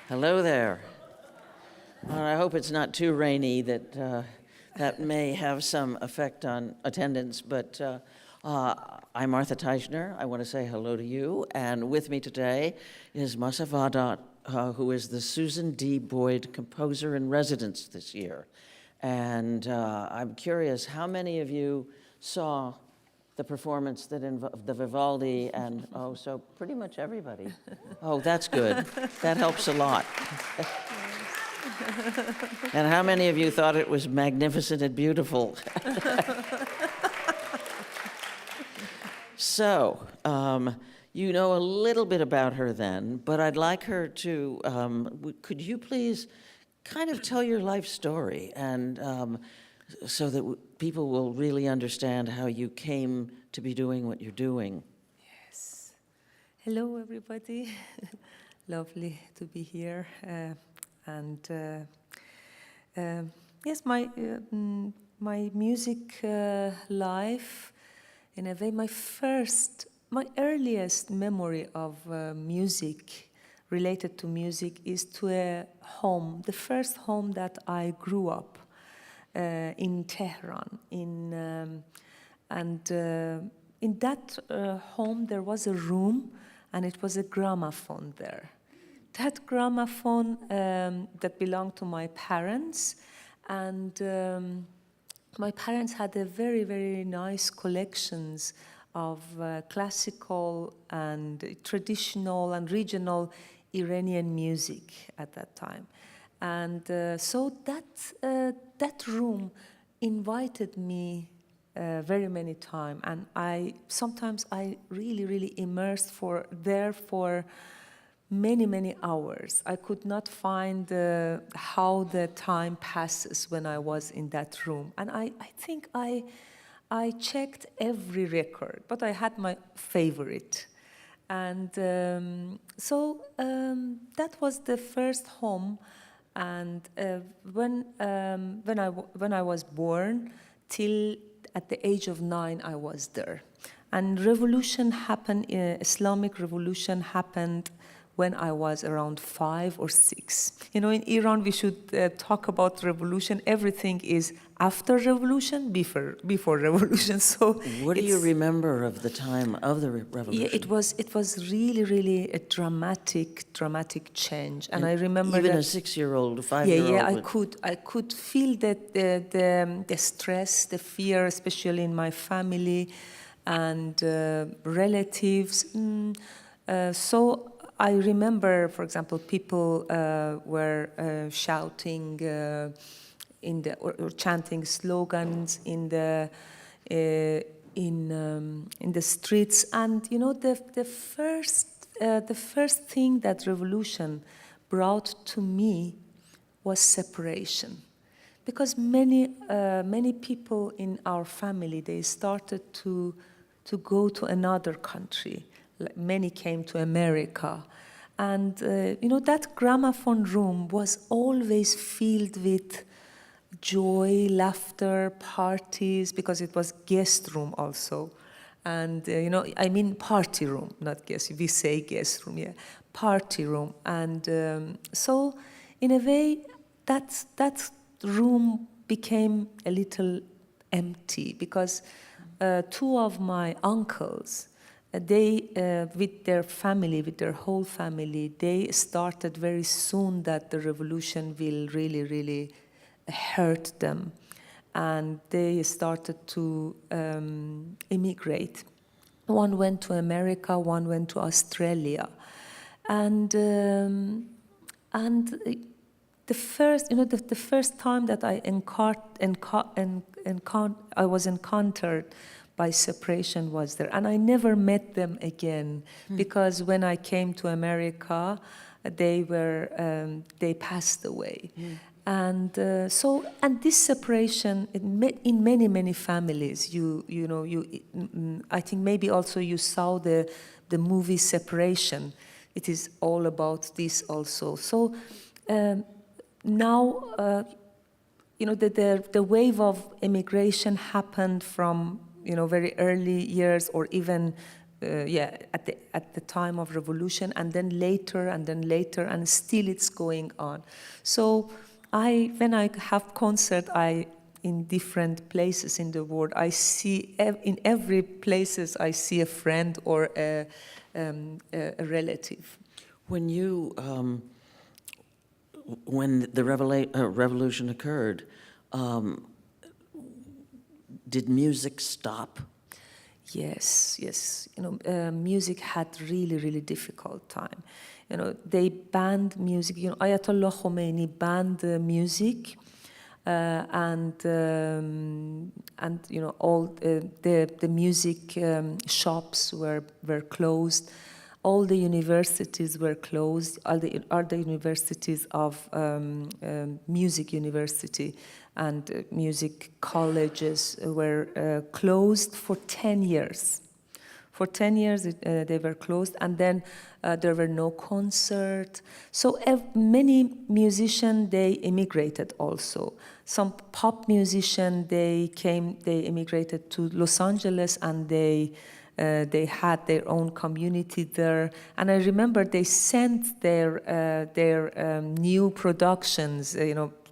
Hello there. I hope it's not too rainy that may have some effect on attendance, but I'm Martha Teichner. I want to say hello to you, and with me today is Mahsa Vadat, who is the Suzan D. Boyd Composer in Residence this year. And I'm curious, how many of you saw the performance that the Vivaldi and, oh, so pretty much everybody. Oh, that's good. That helps a lot. And how many of you thought it was magnificent and beautiful? So, you know a little bit about her then, but I'd like her to, could you please kind of tell your life story, and so that people will really understand how you came to be doing what you're doing. Yes. Hello, everybody. Lovely to be here. Yes, my music life, in a way, my earliest memory of music, related to music, is to a home, the first home that I grew up in Tehran. In that home, there was a room, and it was a gramophone there. That gramophone that belonged to my parents, and my parents had a very, very nice collections of classical and traditional and regional Iranian music at that time. And so that room invited me very many times, and sometimes I really immersed there for many hours. I could not find how the time passes when I was in that room. And I think I checked every record, but I had my favorite. And so that was the first home. And when I was born, till at the age of 9, I was there. And revolution happened, Islamic revolution happened when I was around 5 or 6. You know, in Iran, we should talk about revolution. Everything is after revolution, before revolution. So, what do you remember of the time of the revolution? Yeah, it was really a dramatic change, and I remember even that, a 6-year-old, 5-year-old. Yeah, I could feel that the stress, the fear, especially in my family and relatives. So I remember, for example, people were shouting or chanting slogans in the streets, and you know, the first thing that revolution brought to me was separation, because many people in our family, they started to go to another country. Many came to America, and you know, that gramophone room was always filled with joy, laughter, parties, because it was guest room also. And you know, I mean party room, not guest. We say guest room, yeah, party room. And so, in a way, that room became a little empty, because 2 of my uncles, they, with their family, with their whole family, they started very soon that the revolution will really hurt them. And they started to immigrate. One went to America, one went to Australia. And the first time that I was encountered by separation was there. And I never met them again, because when I came to America, they passed away. And and this separation, in many families, I think maybe also you saw the movie Separation. It is all about this also. So now, you know, the wave of immigration happened from, you know, very early years, or even at the time of revolution, and then later, and still it's going on. So when I have concert, in different places in the world, I see in every places I see a friend or a relative. When you, when the revolution occurred, did music stop? Yes. Music had really difficult time. They banned music. Ayatollah Khomeini banned music, and all the music shops were closed. All the universities were closed. All the universities of music university and music colleges were closed for 10 years. For 10 years, they were closed, and then there were no concerts. So many musicians, they immigrated also. Some pop musicians, they immigrated to Los Angeles, and they had their own community there. And I remember they sent their new productions,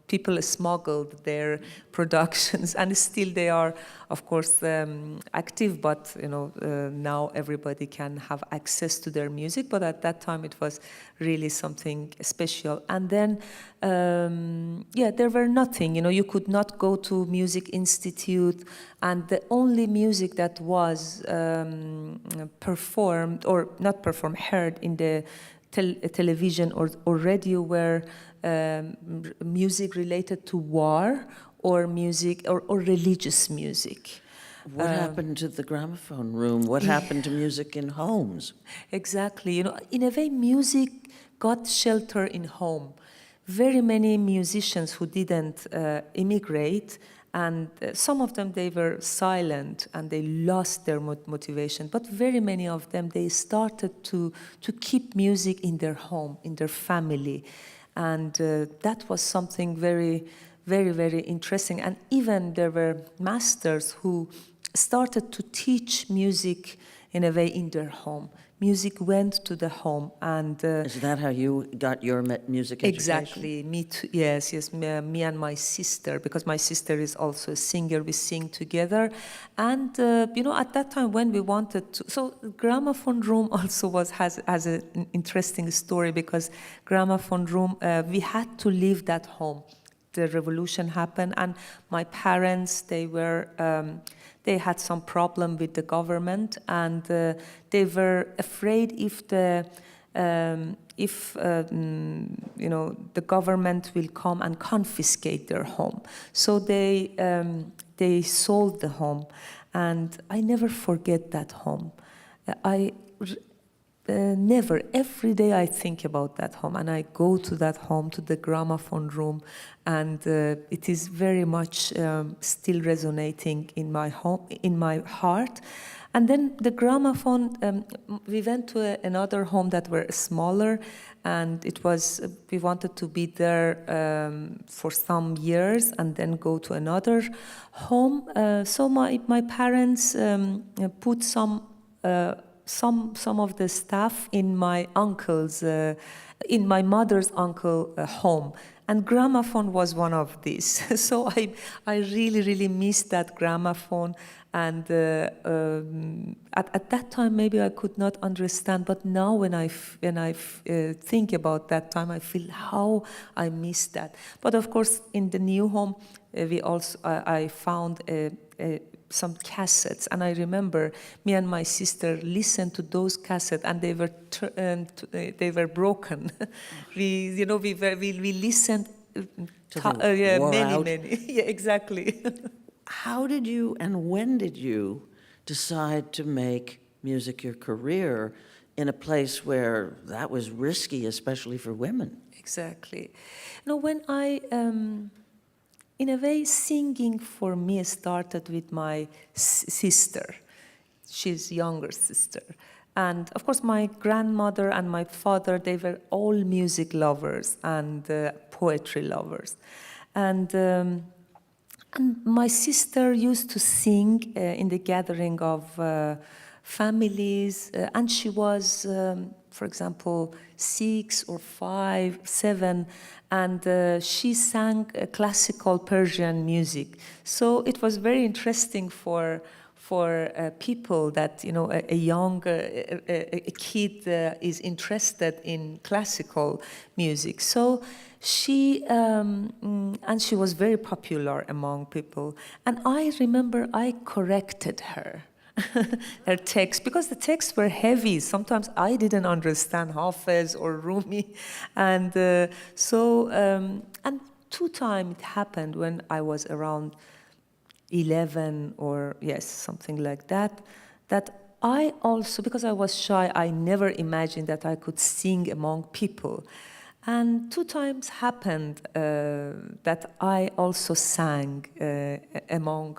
people smuggled their productions, and still they are, of course, active, but now everybody can have access to their music, but at that time it was really something special. And then, there were nothing, you could not go to music institute, and the only music that was performed, or not performed, heard in the television or radio were music related to war, or music or religious music. What happened to the gramophone room? What happened to music in homes? Exactly. In a way, music got shelter in home. Very many musicians who didn't immigrate, and some of them, they were silent and they lost their motivation. But very many of them, they started to keep music in their home, in their family. And that was something very interesting. And even there were masters who started to teach music in a way in their home. Music went to the home, and is that how you got your music education? Exactly, me too. Yes, me and my sister, because my sister is also a singer. We sing together, and at that time when we wanted to, so gramophone room also has an interesting story, because gramophone room, we had to leave that home. The revolution happened, and my parents, they had some problem with the government, and they were afraid if the government will come and confiscate their home. So they sold the home, and I never forget that home. Never. Every day I think about that home, and I go to that home, to the gramophone room, and it is very much still resonating in my home, in my heart. And then the gramophone, we went to another home that were smaller, and we wanted to be there for some years and then go to another home. So my parents put some of the staff in my uncle's, in my mother's uncle home, and gramophone was one of these. So I really missed that gramophone, and at that time maybe I could not understand, but now when I think about that time, I feel how I missed that. But of course, in the new home, I found some cassettes, and I remember me and my sister listened to those cassettes, and they were broken. we listened many. Yeah, exactly. How did you and when did you decide to make music your career in a place where that was risky, especially for women? Exactly. When I in a way, singing for me started with my sister. She's younger sister. And of course, my grandmother and my father, they were all music lovers and poetry lovers. And my sister used to sing in the gathering of families, and she was, for example, 6 or 5, 7, and she sang classical Persian music. So it was very interesting for people that, you know, a young a kid is interested in classical music. So she and she was very popular among people. And I remember I corrected her. Her texts, because the texts were heavy. Sometimes I didn't understand Hafez or Rumi, and and 2 times it happened when I was around 11 or yes, something like that, that I also, because I was shy, I never imagined that I could sing among people. And 2 times happened that I also sang among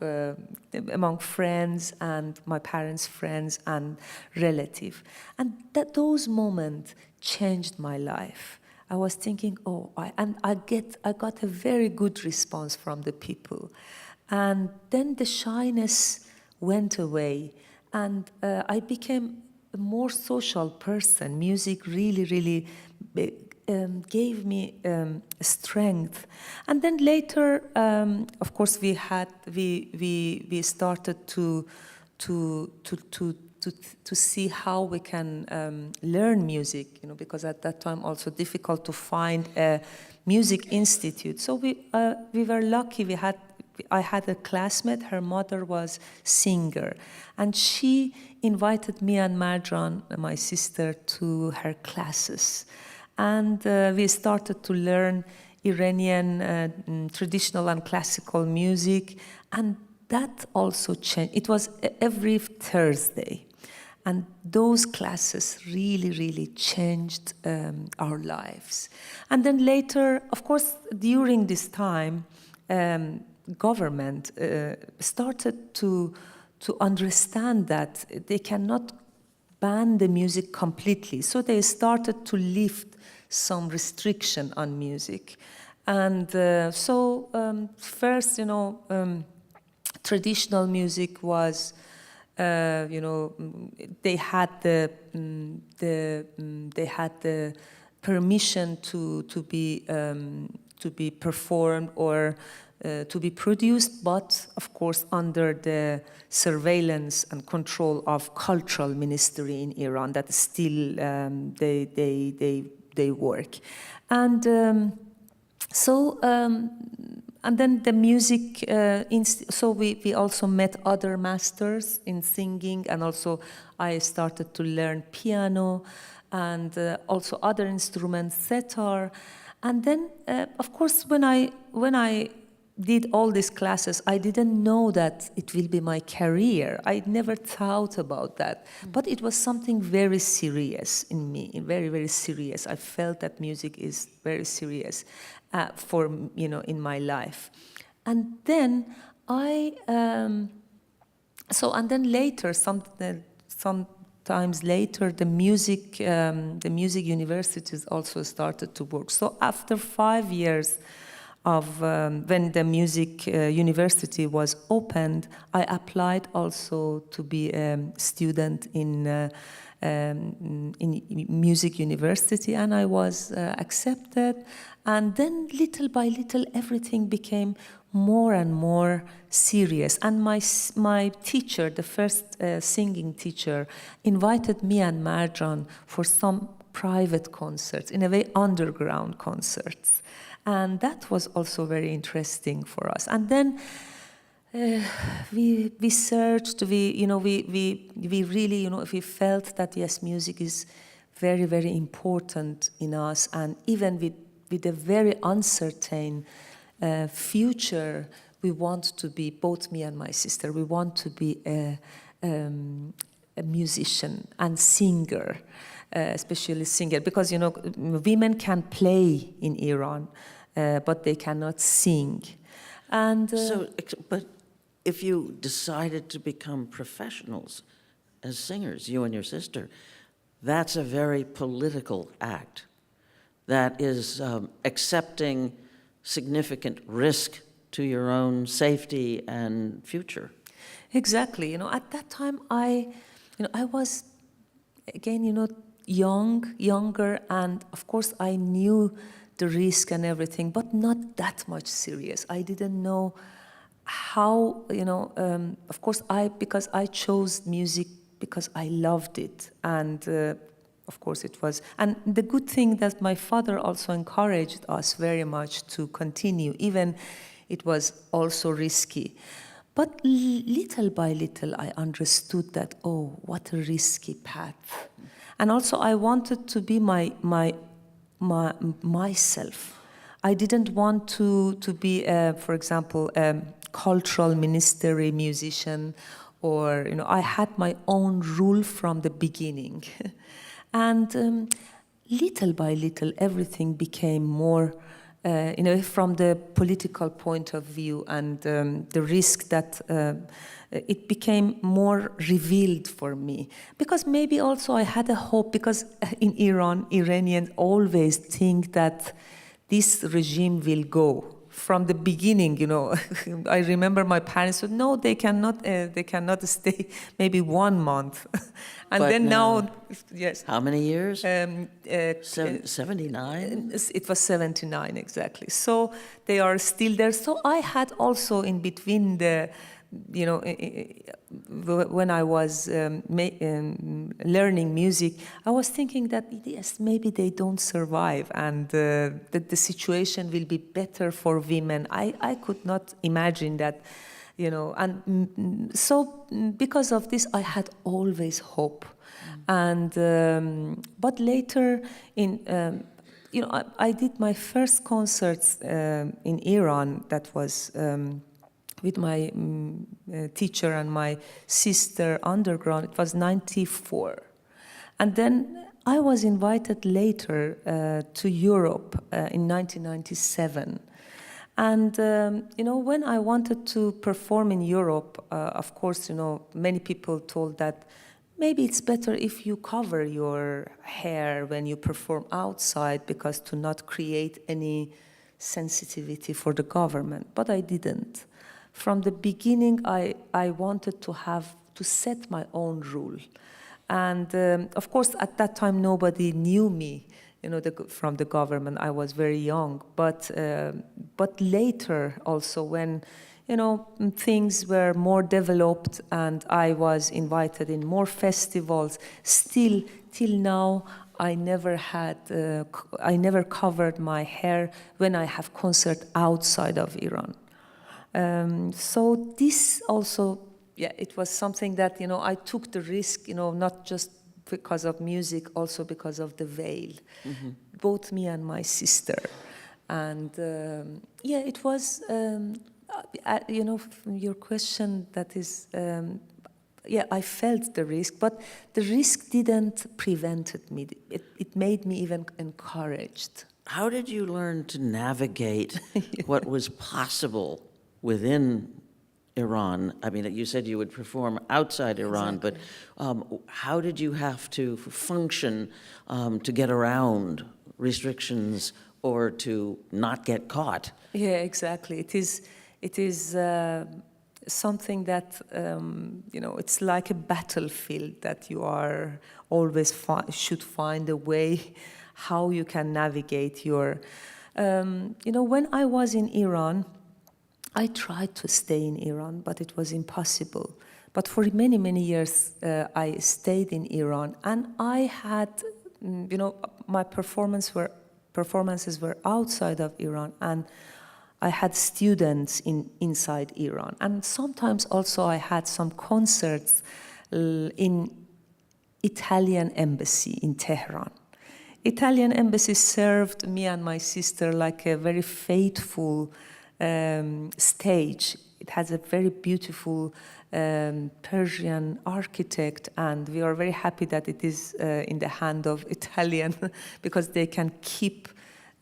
friends and my parents' friends and relatives. And those moments changed my life. I was thinking, I got a very good response from the people. And then the shyness went away, and I became a more social person. Music really, really gave me strength. And then later, of course, we started to see how we can learn music, you know, because at that time also difficult to find a music institute. So we were lucky. I had a classmate, her mother was singer, and she invited me and Marjan, my sister, to her classes. And we started to learn Iranian traditional and classical music, and that also changed. It was every Thursday. And those classes really, really changed our lives. And then later, of course, during this time, government started to understand that they cannot ban the music completely. So they started to lift some restriction on music. And first, you know, traditional music was, you know, they had the permission to be performed or to be produced, but of course under the surveillance and control of cultural ministry in Iran. That still they work, and and then the music. So we also met other masters in singing, and also I started to learn piano, and also other instruments, sitar, and then of course when I did all these classes, I didn't know that it will be my career. I never thought about that. But it was something very serious in me, very, very serious. I felt that music is very serious for, you know, in my life. And then and then later, sometimes later, the music universities also started to work. So after 5 years of when the music university was opened, I applied also to be a student in music university, and I was accepted. And then little by little, everything became more and more serious. And my teacher, the first singing teacher, invited me and Marjan for some private concerts, in a way underground concerts. And that was also very interesting for us. And then we searched. We really, you know, we felt that yes, music is very, very important in us. And even with a very uncertain future, we want to be, both me and my sister, we want to be a musician and singer, especially singer, because, you know, women can play in Iran, but they cannot sing. And but if you decided to become professionals as singers, you and your sister, that's a very political act. That is accepting significant risk to your own safety and future. Exactly. You know, at that time, I I was, again, younger, and of course I knew the risk and everything, but not that much serious. I didn't know how, of course because I chose music because I loved it, and of course it was, and the good thing that my father also encouraged us very much to continue, even it was also risky. But little by little I understood that, oh, what a risky path. And also I wanted to be myself. I didn't want to be, for example, cultural ministry musician, or I had my own rule from the beginning. And little by little, everything became more, from the political point of view, and the risk that it became more revealed for me. Because maybe also I had a hope, because in Iran, Iranians always think that this regime will go. From the beginning, I remember my parents said, no, they cannot stay maybe 1 month. And But then now, yes. How many years? 79? It was 79, exactly. So they are still there. So I had also in between the, when I was learning music, I was thinking that, yes, maybe they don't survive, and that the situation will be better for women. I could not imagine that, and so because of this, I had always hope. And but later I did my first concerts in Iran. That was with my teacher and my sister underground. It was 94. And then I was invited later to Europe in 1997. And, when I wanted to perform in Europe, of course, many people told that maybe it's better if you cover your hair when you perform outside, because to not create any sensitivity for the government. But I didn't. From the beginning, I wanted to set my own rule. And of course, at that time, nobody knew me, from the government. I was very young. But later, also, when things were more developed and I was invited in more festivals, still till now, I never covered my hair when I have concert outside of Iran. So this also, it was something that, I took the risk, not just because of music, also because of the veil, both me and my sister. And it was, your question, that is, I felt the risk, but the risk didn't prevent me. It made me even encouraged. How did you learn to navigate what was possible within Iran? I mean, you said you would perform outside Iran, Exactly. but how did you have to function to get around restrictions or to not get caught? Yeah, exactly. It is something that, it's like a battlefield that you are always should find a way how you can navigate your, when I was in Iran, I tried to stay in Iran, but it was impossible. But for many, many years, I stayed in Iran, and I had, my performances were outside of Iran, and I had students inside Iran. And sometimes also I had some concerts in Italian embassy in Tehran. Italian embassy served me and my sister like a very faithful stage. It has a very beautiful Persian architect, and we are very happy that it is in the hand of Italian because they can keep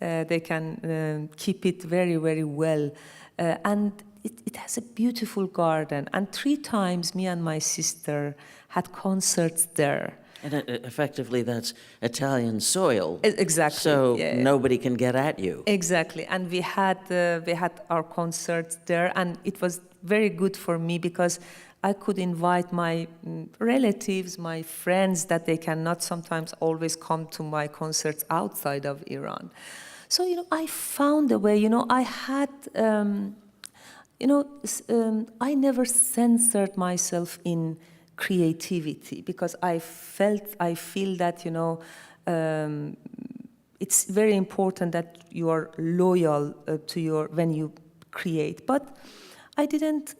it very, very well. And it has a beautiful garden. And 3 times me and my sister had concerts there. And effectively, that's Italian soil. Exactly. So yeah. nobody can get at you. Exactly, and we had our concerts there, and it was very good for me because I could invite my relatives, my friends that they cannot sometimes always come to my concerts outside of Iran. So I found a way. I had. I never censored myself in creativity because I feel that it's very important that you are loyal to when you create. But I didn't,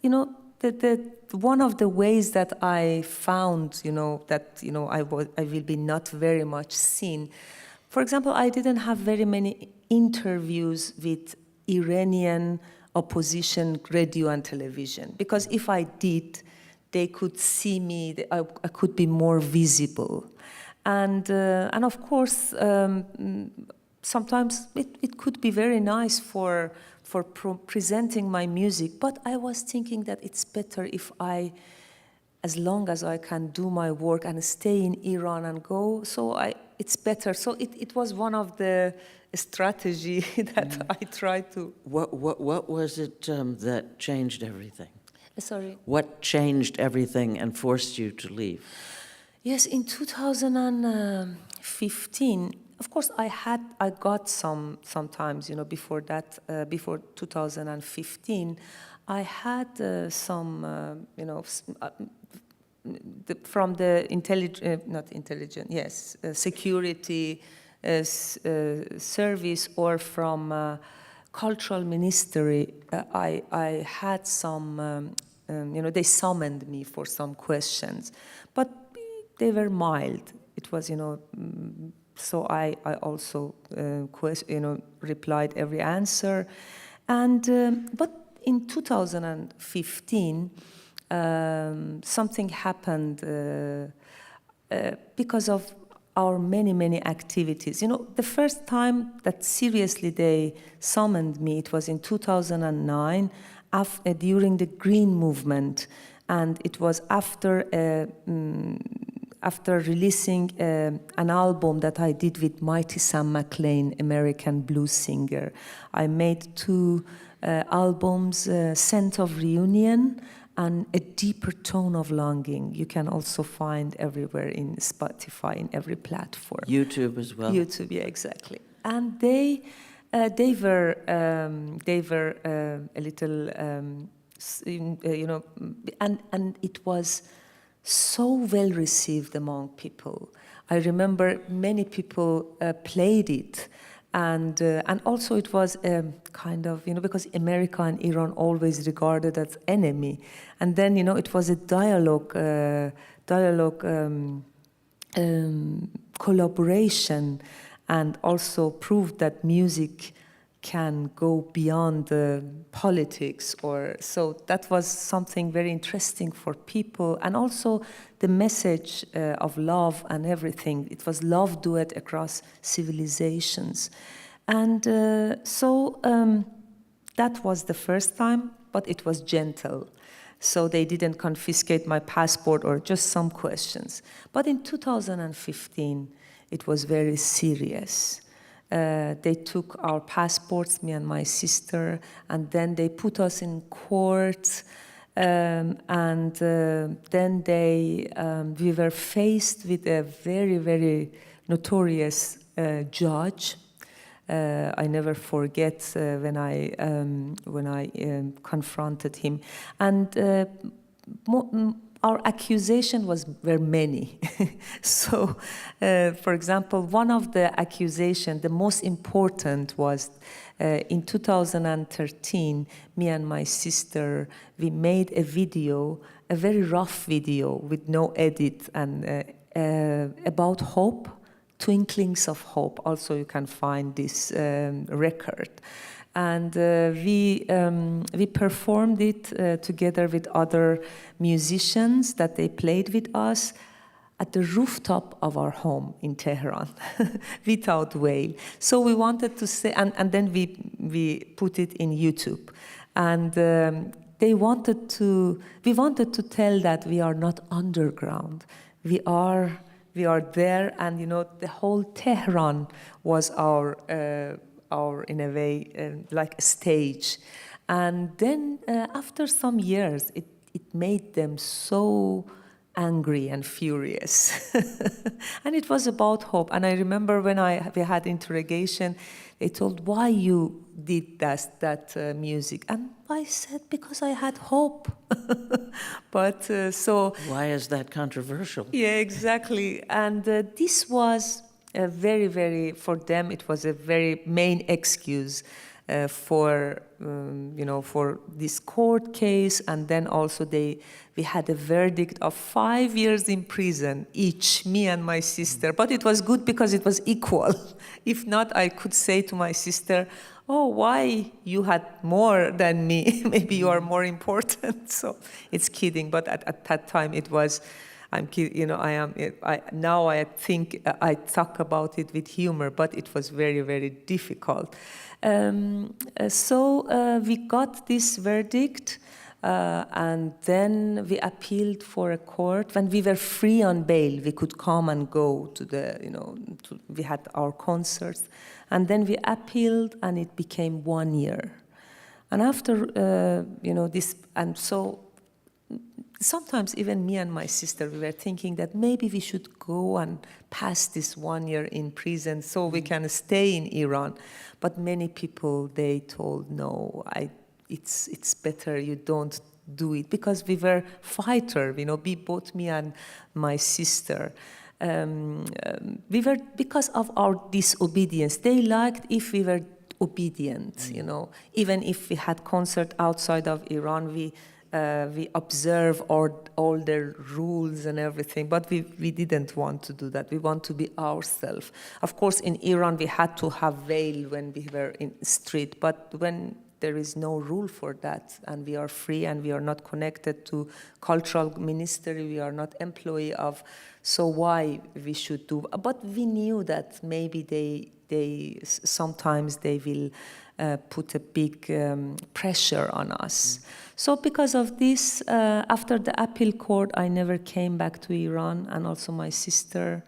one of the ways that I found, that I will be not very much seen. For example, I didn't have very many interviews with Iranian opposition radio and television, because if I did, they could see me, I could be more visible. And of course, sometimes it could be very nice for presenting my music, but I was thinking that it's better if as long as I can do my work and stay in Iran and go, it's better. So it was one of the strategy that I tried to. What was it that changed everything? Sorry? What changed everything and forced you to leave? Yes, in 2015, of course, I got sometimes, before that, before 2015, I had from the security service or from cultural ministry. I had some, they summoned me for some questions, but they were mild. It was, so I also, replied every answer. And, but in 2015, something happened because of our many activities. The first time that seriously they summoned me, it was in 2009, during the Green Movement. And it was after releasing an album that I did with Mighty Sam McLean, American blues singer. I made 2 albums, Scent of Reunion and A Deeper Tone of Longing. You can also find everywhere in Spotify, in every platform. YouTube as well. YouTube, yeah, exactly. And they were a little, and it was so well received among people. I remember many people played it, and also it was kind of, because America and Iran always regarded as enemy, and then it was a dialogue collaboration, and also proved that music can go beyond politics, so that was something very interesting for people. And also the message of love and everything. It was love duet across civilizations. And so that was the first time, but it was gentle. So they didn't confiscate my passport or just some questions. But in 2015, it was very serious. They took our passports, me and my sister, and then they put us in court, and then we were faced with a very notorious judge. I never forget when I confronted him, and our accusation were many. So, for example, one of the accusations, the most important, was in 2013, me and my sister, we made a video, a very rough video with no edit, and about hope, twinklings of hope. Also, you can find this record. And we performed it together with other musicians that they played with us at the rooftop of our home in Tehran, without veil. So we wanted to say, and then we put it in YouTube. And we wanted to tell that we are not underground. We are we are there, and the whole Tehran was our in a way like a stage. And then after some years, it made them so angry and furious. And it was about hope. And I remember when we had interrogation, they told, why you did that music? And I said, because I had hope. But so... Why is that controversial? Yeah, exactly. And this was a very, very, for them, it was a very main excuse for this court case. And then also we had a verdict of 5 years in prison, each, me and my sister. But it was good because it was equal. If not, I could say to my sister, oh, why you had more than me? Maybe you are more important. So it's kidding. But at that time, it was, now I think I talk about it with humor, but it was very, very difficult. So we got this verdict, and then we appealed for a court. When we were free on bail, we could come and go to we had our concerts. And then we appealed, and it became 1 year. And after, this, and so sometimes even me and my sister, we were thinking that maybe we should go and pass this 1 year in prison so we can stay in Iran. But many people, they told, no, it's better you don't do it, because we were fighter, both me and my sister. We were, because of our disobedience, they liked if we were obedient, Even if we had concert outside of Iran, we observe all their rules and everything, but we didn't want to do that. We want to be ourselves. Of course, in Iran, we had to have veil when we were in street, but when there is no rule for that, and we are free, and we are not connected to cultural ministry, we are not employee of, so why we should do? But we knew that maybe they sometimes they will put a big pressure on us. So because of this, after the appeal court, I never came back to Iran, and also my sister.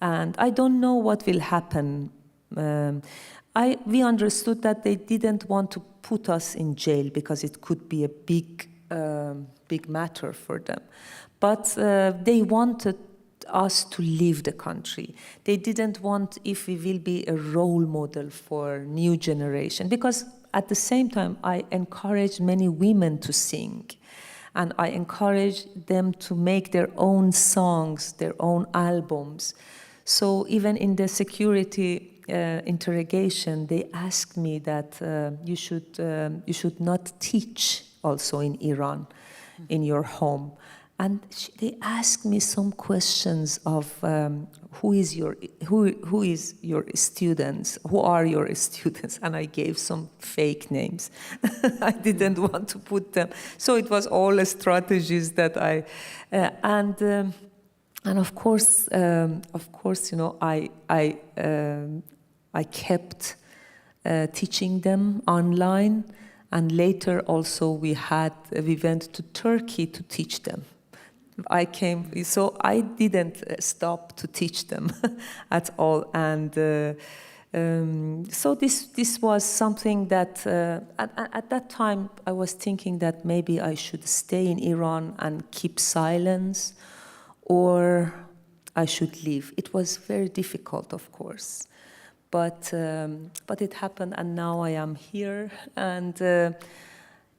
And I don't know what will happen. We understood that they didn't want to put us in jail because it could be a big matter for them. But they wanted us to leave the country. They didn't want if we will be a role model for new generation, because at the same time, I encouraged many women to sing, and I encouraged them to make their own songs, their own albums. So even in the security interrogation, they asked me that you should not teach also in Iran, in your home. And they asked me some questions of who is your students, who are your students, and I gave some fake names. I didn't want to put them, so it was all strategies that and of course, I kept teaching them online, and later also we went to Turkey to teach them. So I didn't stop to teach them at all, and so this was something that at that time I was thinking that maybe I should stay in Iran and keep silence, or I should leave. It was very difficult, of course, but it happened, and now I am here. And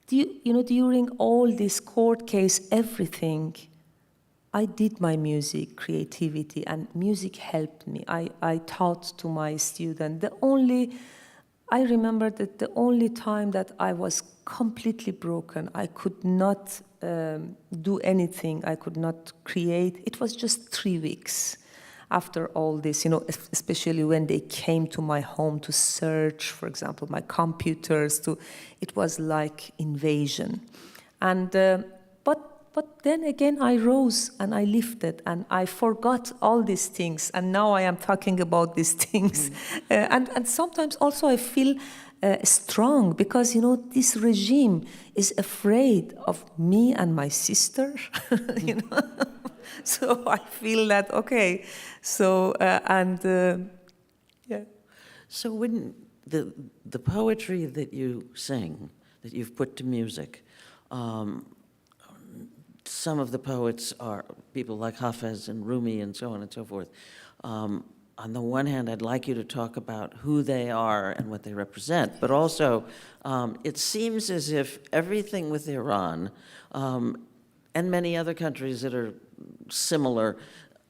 during all this court case, everything, I did my music, creativity, and music helped me. I taught to my students. I remember that the only time that I was completely broken, I could not do anything, I could not create, it was just 3 weeks after all this, especially when they came to my home to search, for example, my computers, it was like invasion. And but then again, I rose and I lifted and I forgot all these things. And now I am talking about these things. And sometimes also I feel strong because, this regime is afraid of me and my sister, So I feel that, okay. So, yeah. So when the poetry that you sing, that you've put to music, some of the poets are people like Hafez and Rumi and so on and so forth. On the one hand, I'd like you to talk about who they are and what they represent, but also it seems as if everything with Iran and many other countries that are similar,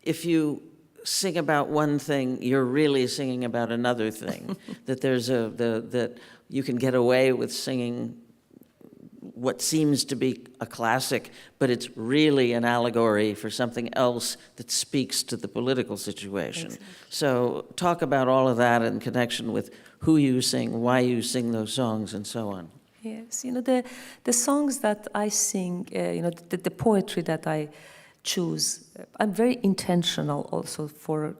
if you sing about one thing, you're really singing about another thing. That that you can get away with singing what seems to be a classic, but it's really an allegory for something else that speaks to the political situation. Exactly. So talk about all of that in connection with who you sing, why you sing those songs, and so on. Yes, the songs that I sing, the poetry that I choose, I'm very intentional also for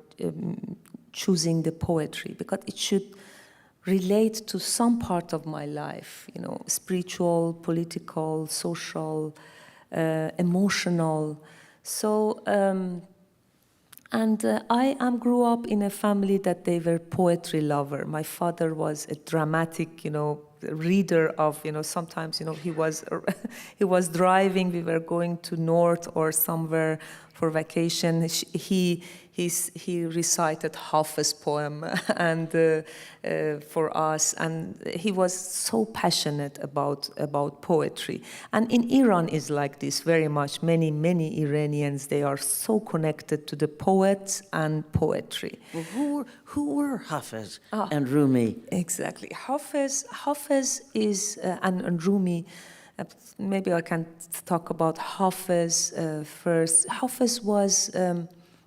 choosing the poetry, because it should relate to some part of my life, spiritual, political, social, emotional. So, I grew up in a family that they were poetry lover. My father was a dramatic, reader of, sometimes, he was driving, we were going to north or somewhere for vacation. He recited Hafez poem and for us, and he was so passionate about poetry. And in Iran is like this very much. Many Iranians, they are so connected to the poets and poetry. Well, who were Hafez and Rumi? Exactly. Hafez is, and Rumi, maybe I can talk about Hafez first. Hafez was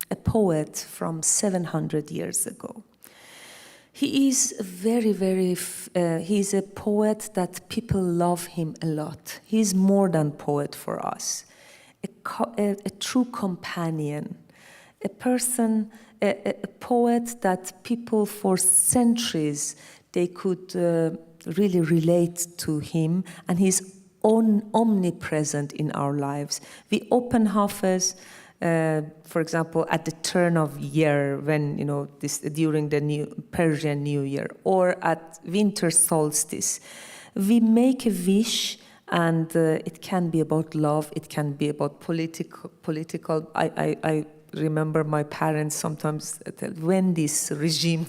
a poet from 700 years ago. He is he's a poet that people love him a lot. He's more than poet for us, a true companion, a person, a poet that people for centuries, they could really relate to him, and he's omnipresent in our lives. We open Hafez, for example, at the turn of year, when during the Persian New Year, or at winter solstice, we make a wish, and it can be about love, it can be about political. I remember my parents sometimes tell when this regime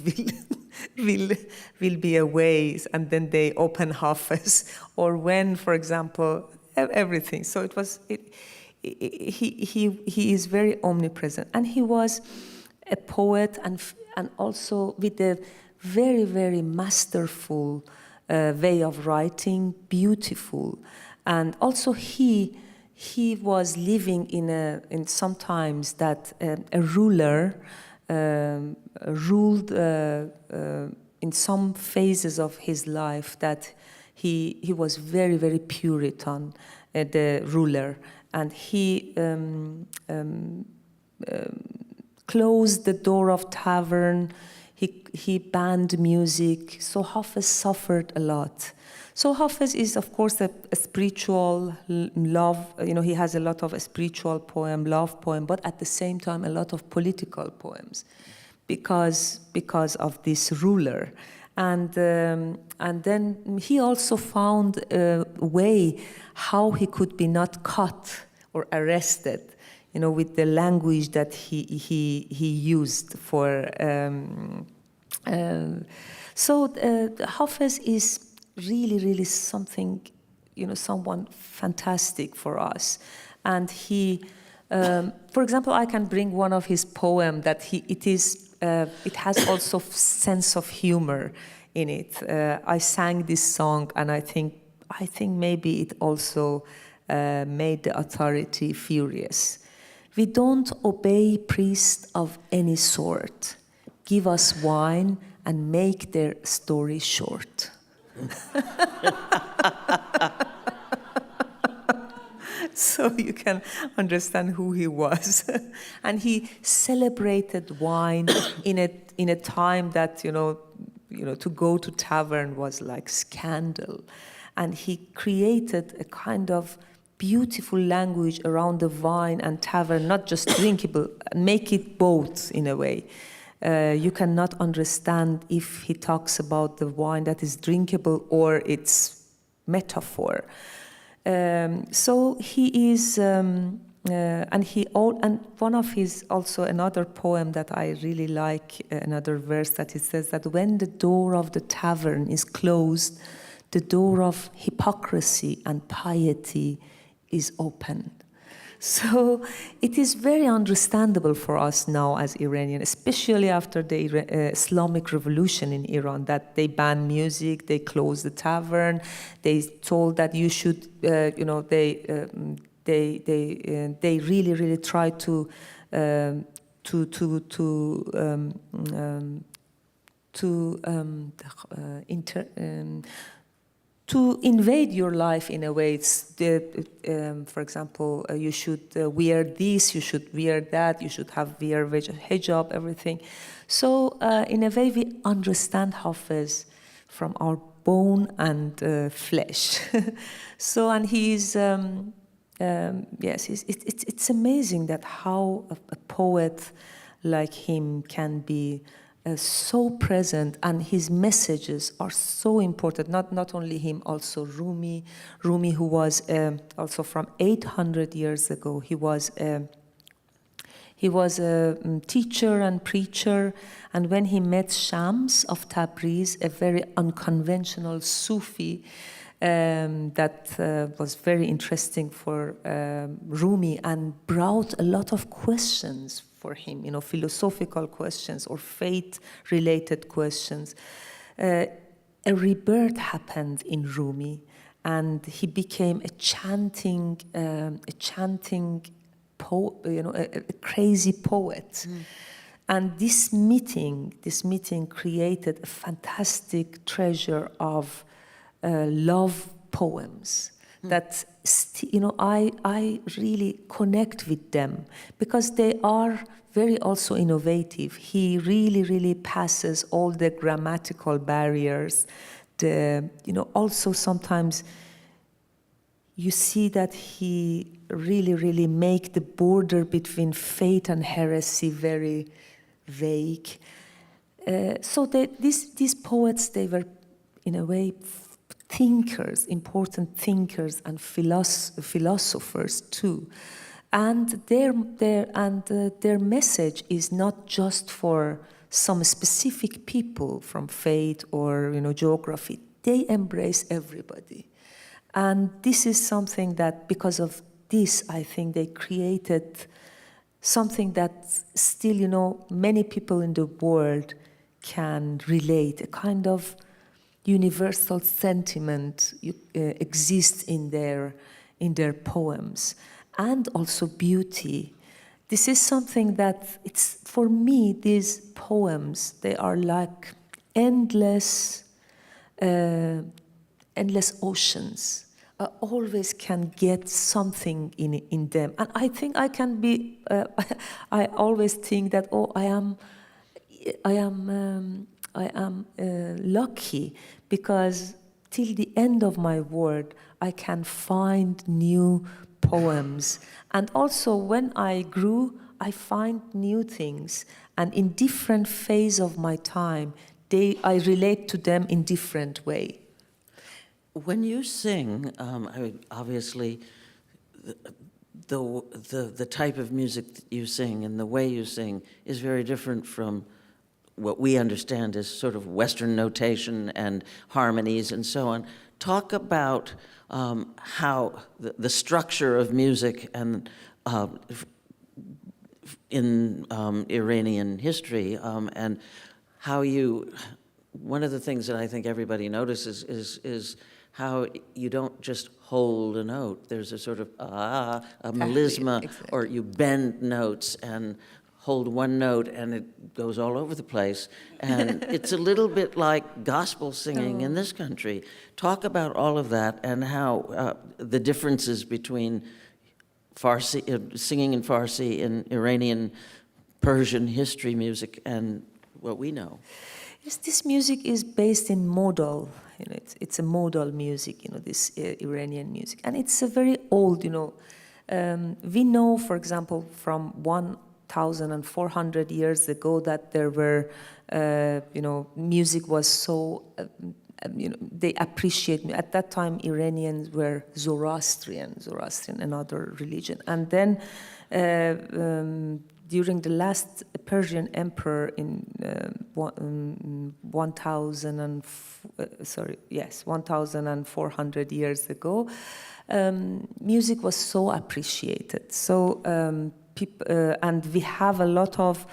will be away, and then they open Hafez, or when, for example, everything. So it was. He is very omnipresent, and he was a poet, and also with a very masterful way of writing, beautiful, and also he was living in sometimes that a ruler ruled in some phases of his life, that he was very Puritan, the ruler. And he closed the door of tavern. He banned music. So Hafez suffered a lot. So Hafez is, of course, a spiritual love. He has a lot of spiritual poem, love poem, but at the same time a lot of political poems, because of this ruler. And then he also found a way how he could be not caught or arrested, with the language that he used for. So Hafez is really something, someone fantastic for us. And he, for example, I can bring one of his poems that it has also sense of humor in it. I sang this song, and I think maybe it also made the authority furious. We don't obey priests of any sort. Give us wine and make their story short. So you can understand who he was. And he celebrated wine in a time that, to go to tavern was like scandal. And he created a kind of beautiful language around the wine and tavern, not just drinkable, make it both in a way. You cannot understand if he talks about the wine that is drinkable or it's metaphor. So he is, and one of his, also another poem that I really like, another verse that it says that when the door of the tavern is closed, the door of hypocrisy and piety is open. So it is very understandable for us now as Iranian, especially after the Islamic Revolution in Iran, that they banned music, they closed the tavern, they told that you should, they really try to invade your life in a way. It's for example, you should wear this, you should wear that, you should wear hijab, everything. So in a way, we understand Hafiz from our bone and flesh. So, and he's, yes, it's amazing that how a poet like him can be so present, and his messages are so important. Not only him, also Rumi, who was also from 800 years ago. He was a teacher and preacher, and when he met Shams of Tabriz, a very unconventional Sufi, that was very interesting for Rumi and brought a lot of questions for him, philosophical questions or faith-related questions. A rebirth happened in Rumi, and he became a chanting poet, a crazy poet. And this meeting created a fantastic treasure of love poems that I really connect with them because they are very also innovative. He really passes all the grammatical barriers. Also sometimes you see that he really make the border between faith and heresy very vague. So these poets, they were in a way thinkers, important thinkers and philosophers too. And their message is not just for some specific people from faith or geography. They embrace everybody. And this is something that, because of this, I think they created something that still, many people in the world can relate, a kind of universal sentiment exists in their poems, and also beauty. This is something that it's, for me, these poems, they are like endless oceans. I always can get something in them, and I think I can be. I always think that I am lucky because till the end of my work I can find new poems, and also when I grew I find new things, and in different phase of my time I relate to them in different way. When you sing, obviously, the type of music that you sing and the way you sing is very different from what we understand as sort of Western notation and harmonies and so on. Talk about how the structure of music and in Iranian history and how you. One of the things that I think everybody notices is how you don't just hold a note. There's a sort of a melisma, exactly. Or you bend notes and hold one note and it goes all over the place. And it's a little bit like gospel singing in this country. Talk about all of that and how the differences between Farsi, singing in Farsi and Iranian Persian history music and what we know. Yes, this music is based in modal. it's a modal music, this Iranian music. And it's a very old, we know, for example, from 1,400 years ago that there were, music was so, they appreciate me. At that time, Iranians were Zoroastrian, another religion. And then during the last Persian emperor in 1,400 years ago, music was so appreciated. So, and we have a lot of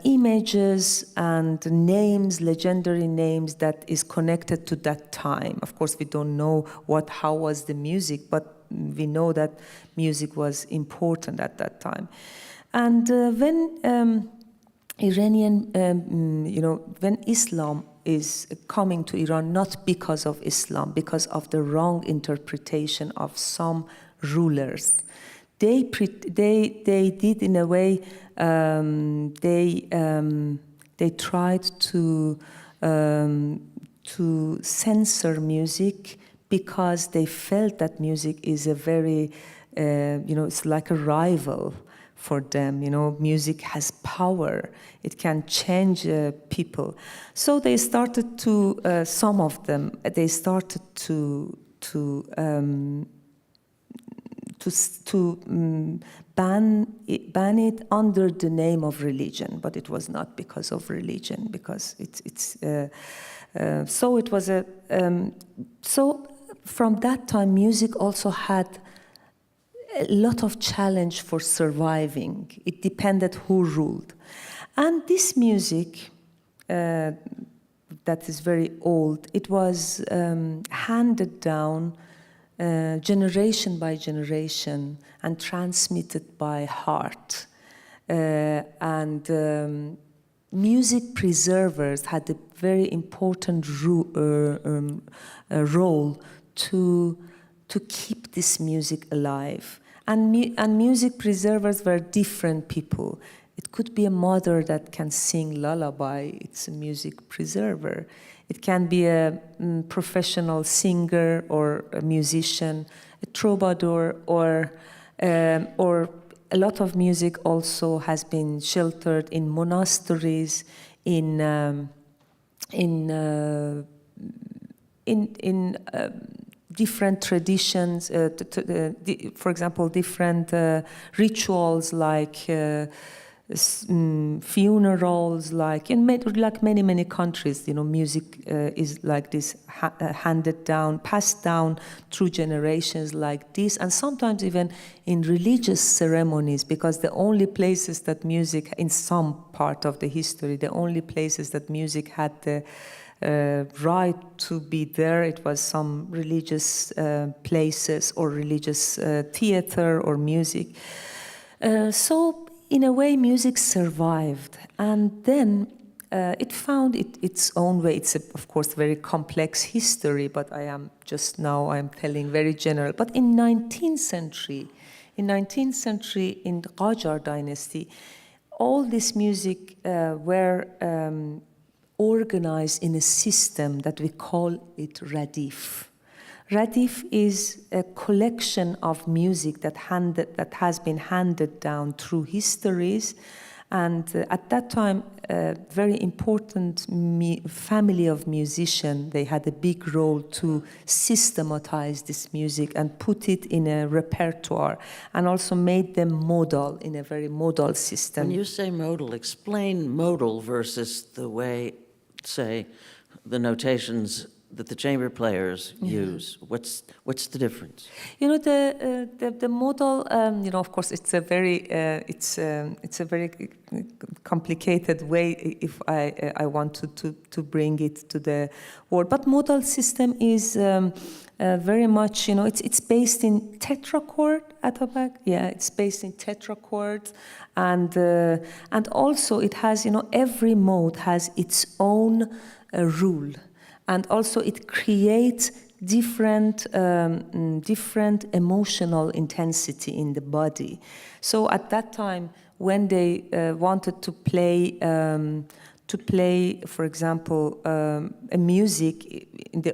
images and names, legendary names that is connected to that time. Of course, we don't know how was the music, but we know that music was important at that time. And when when Islam is coming to Iran, not because of Islam, because of the wrong interpretation of some rulers, they did in a way, they tried to censor music because they felt that music is a very, it's like a rival for them. Music has power. It can change people. So they started to, some of them, they started to ban it under the name of religion, but it was not because of religion, because so it was so from that time music also had a lot of challenge for surviving. It depended who ruled. And this music that is very old, it was handed down generation by generation and transmitted by heart. Music preservers had a very important role to keep this music alive. And music preservers were different people. It could be a mother that can sing lullaby, it's a music preserver. It can be a professional singer or a musician, a troubadour, or a lot of music also has been sheltered in monasteries, in different traditions, for example, different rituals like funerals, like many countries, music is like this, handed down, passed down through generations like this, and sometimes even in religious ceremonies, because the only places that music, in some part of the history, the only places that music had the right to be there, it was some religious places or religious theater or music. So in a way, music survived, and then it found its own way. It's, of course, very complex history, but I'm telling very general. But in 19th century, in the Qajar dynasty, all this music were organized in a system that we call it radif. Radif is a collection of music that has been handed down through histories, and at that time, a very important family of musicians, they had a big role to systematize this music and put it in a repertoire, and also made them modal, in a very modal system. When you say modal, explain modal versus the way, say, the notations that the chamber players use. What's the difference? The modal. Of course, it's a very complicated way. If I want to bring it to the word, but modal system is very much. It's based in tetrachord. Atabak, yeah, it's based in tetrachord, and also it has. Every mode has its own rule. And also it creates different emotional intensity in the body. So at that time, when they wanted to play to play, for example, a music in the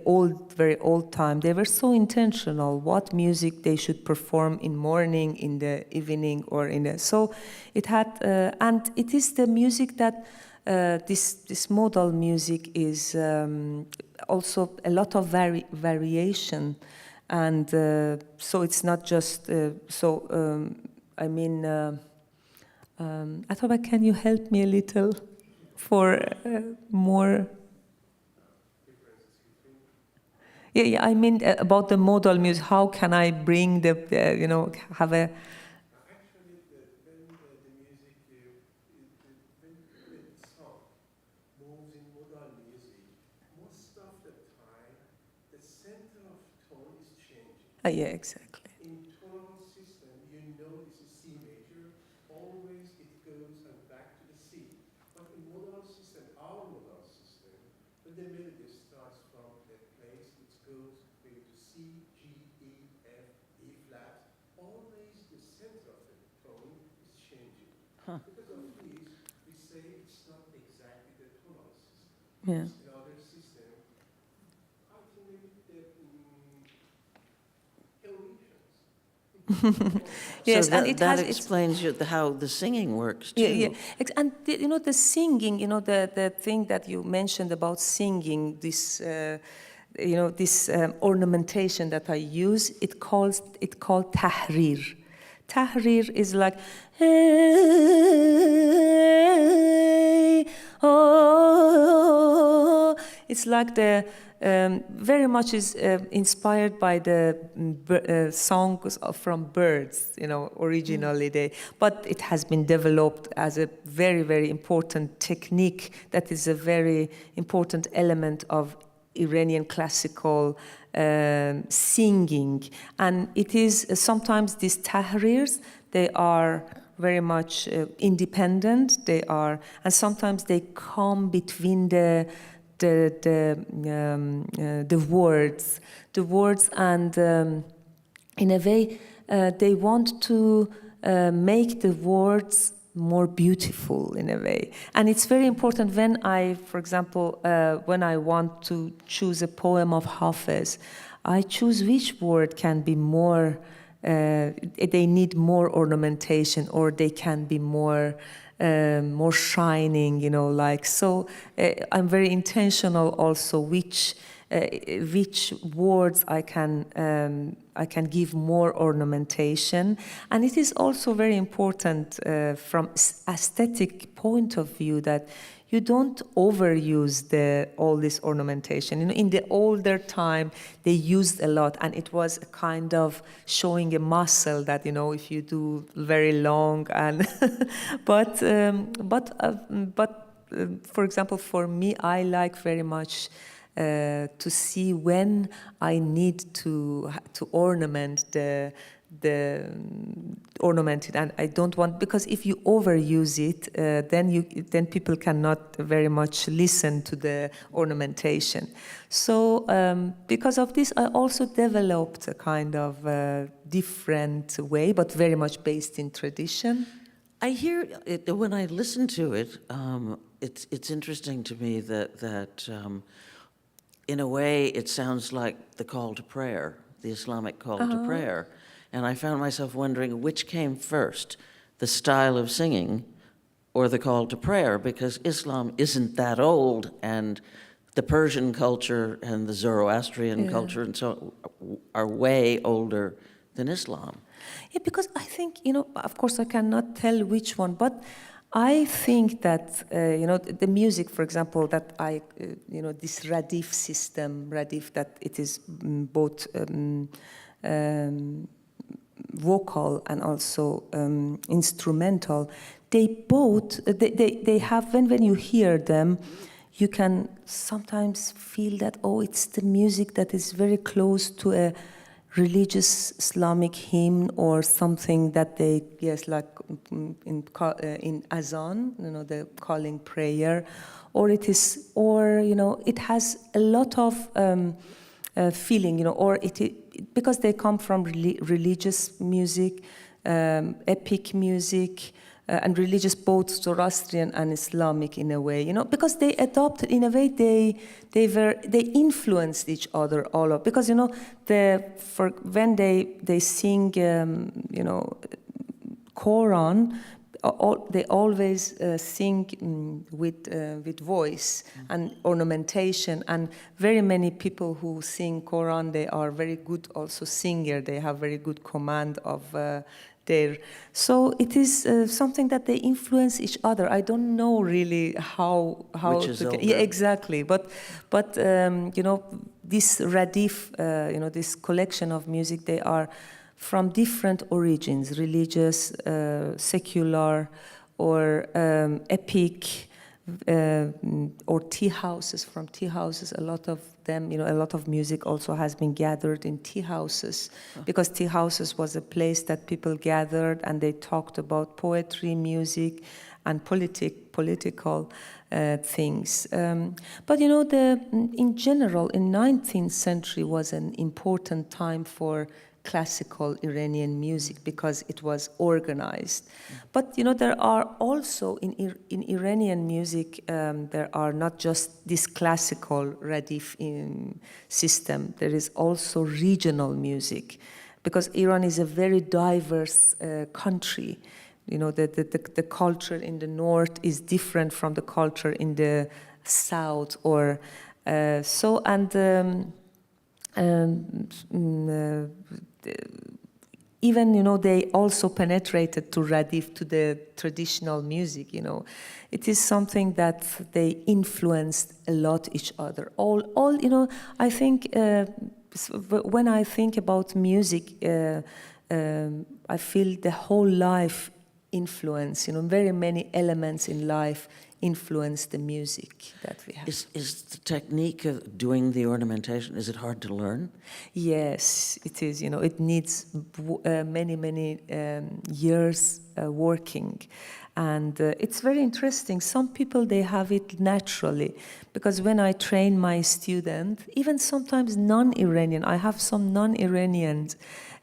very old time. They were so intentional what music they should perform in morning, in the evening, or so it had, and it is the music that this modal music is also a lot of variation, and so it's not just I mean, Atoba, can you help me a little for more? Yeah, I mean about the modal music. How can I bring the, have a... Actually, when the music, when the song moves in modal music, most of the time, the center of tone is changing. Yeah, exactly. In tonal system, you know this is C major, always it goes and back to the C. But in modal system, our modal system, when the melody starts from a place, it goes maybe to C, G, E, F, E flat, always the center of the tone is changing. Huh. Because of this, we say it's not exactly the tonal system. Yeah. It's another system. I think maybe the evolutions. Yes, so and it that has explains how the singing works too. Yeah. And the singing, the thing that you mentioned about singing, this this ornamentation that I use, it called tahrir. Tahrir is like, hey, oh, it's like the very much is inspired by the songs from birds, originally. But it has been developed as a very, very important technique that is a very important element of Iranian classical singing. And it is sometimes these tahrirs, they are very much independent. And sometimes they come between the words, and in a way they want to make the words more beautiful in a way. And it's very important when for example, when I want to choose a poem of Hafez, I choose which word can be more, they need more ornamentation, or they can be more shining, so I'm very intentional also which words I can give more ornamentation. And it is also very important from aesthetic point of view that you don't overuse all this ornamentation. In the older time, they used a lot, and it was a kind of showing a muscle that, if you do very long and, but for example, for me, I like very much to see when I need to ornament the ornamented, and I don't want, because if you overuse it, then people cannot very much listen to the ornamentation. So because of this, I also developed a kind of different way, but very much based in tradition. I hear it when I listen to it. It's interesting to me that in a way it sounds like the call to prayer, the Islamic call to prayer. And I found myself wondering which came first, the style of singing or the call to prayer, because Islam isn't that old, and the Persian culture and the Zoroastrian culture and so are way older than Islam. Yeah, because I think, of course I cannot tell which one, but I think that, the music, for example, that this radif system, that it is both vocal and also instrumental, they have, when you hear them, you can sometimes feel that, it's the music that is very close to a religious Islamic hymn or something that they, like in azan, the calling prayer, or it is, or, it has a lot of feeling, or because they come from religious music, epic music, and religious, both Zoroastrian and Islamic in a way, you know, because they adopted in a way, they influenced each other all of, because, you know, when they sing, you know, Quran, they always sing with voice and ornamentation, and very many people who sing Quran, they are very good also singer, they have very good command of their, so it is something that they influence each other. I don't know really how Which is older. yeah, exactly, but you know, this Radif, you know, this collection of music, they are from different origins, religious, secular, or epic, or tea houses. From tea houses, a lot of them, you know, a lot of music also has been gathered in tea houses, because tea houses was a place that people gathered and they talked about poetry, music, and political things. But you know, in general, in 19th century was an important time for classical Iranian music because it was organized. But you know, there are also in Iranian music, there are not just this classical Radif system, there is also regional music, because Iran is a very diverse country. You know, the culture in the north is different from the culture in the south, or so, and even, you know, they also penetrated to Radif, to the traditional music, you know. It is something that they influenced a lot each other. All you know, I think when I think about music, I feel the whole life influence, you know, very many elements in life influence the music that we have. Is the technique of doing the ornamentation, is it hard to learn? Yes, it is. You know, it needs many years working. And it's very interesting. Some people, they have it naturally. Because when I train my student, even sometimes non-Iranian, I have some non-Iranian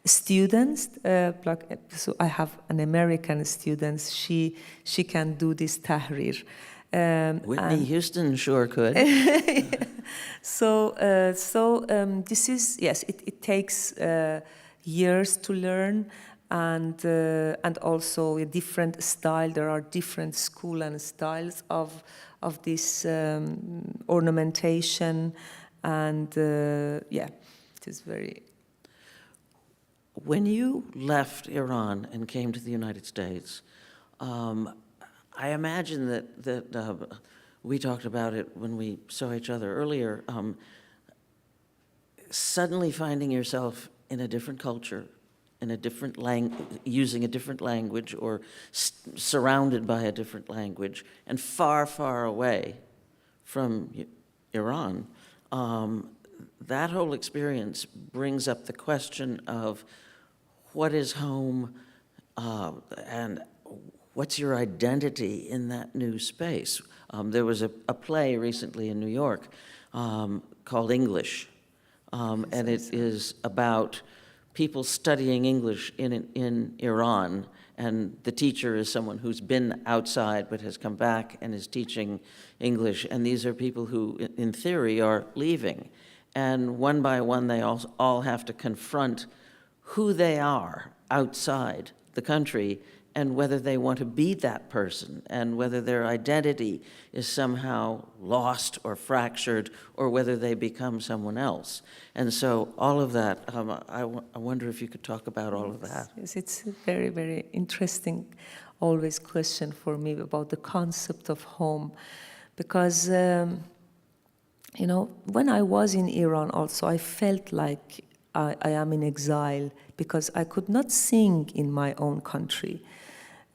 students, so I have an American student, she can do this tahrir. Whitney Houston sure could. So this is, yes, it takes years to learn, and also a different style. There are different school and styles of this ornamentation, and yeah, it is very. When you left Iran and came to the United States, I imagine that we talked about it when we saw each other earlier, suddenly finding yourself in a different culture, in a different using a different language, or surrounded by a different language, and far, far away from Iran, that whole experience brings up the question of what is home, and what's your identity in that new space? There was a play recently in New York called English, and it is about people studying English in Iran, and the teacher is someone who's been outside but has come back and is teaching English, and these are people who, in theory, are leaving. And one by one, they all have to confront who they are outside the country, and whether they want to be that person, and whether their identity is somehow lost or fractured, or whether they become someone else. And so all of that, I wonder if you could talk about all of that. Yes, it's a very, very interesting, always question for me about the concept of home. Because, you know, when I was in Iran also, I felt like I am in exile, because I could not sing in my own country.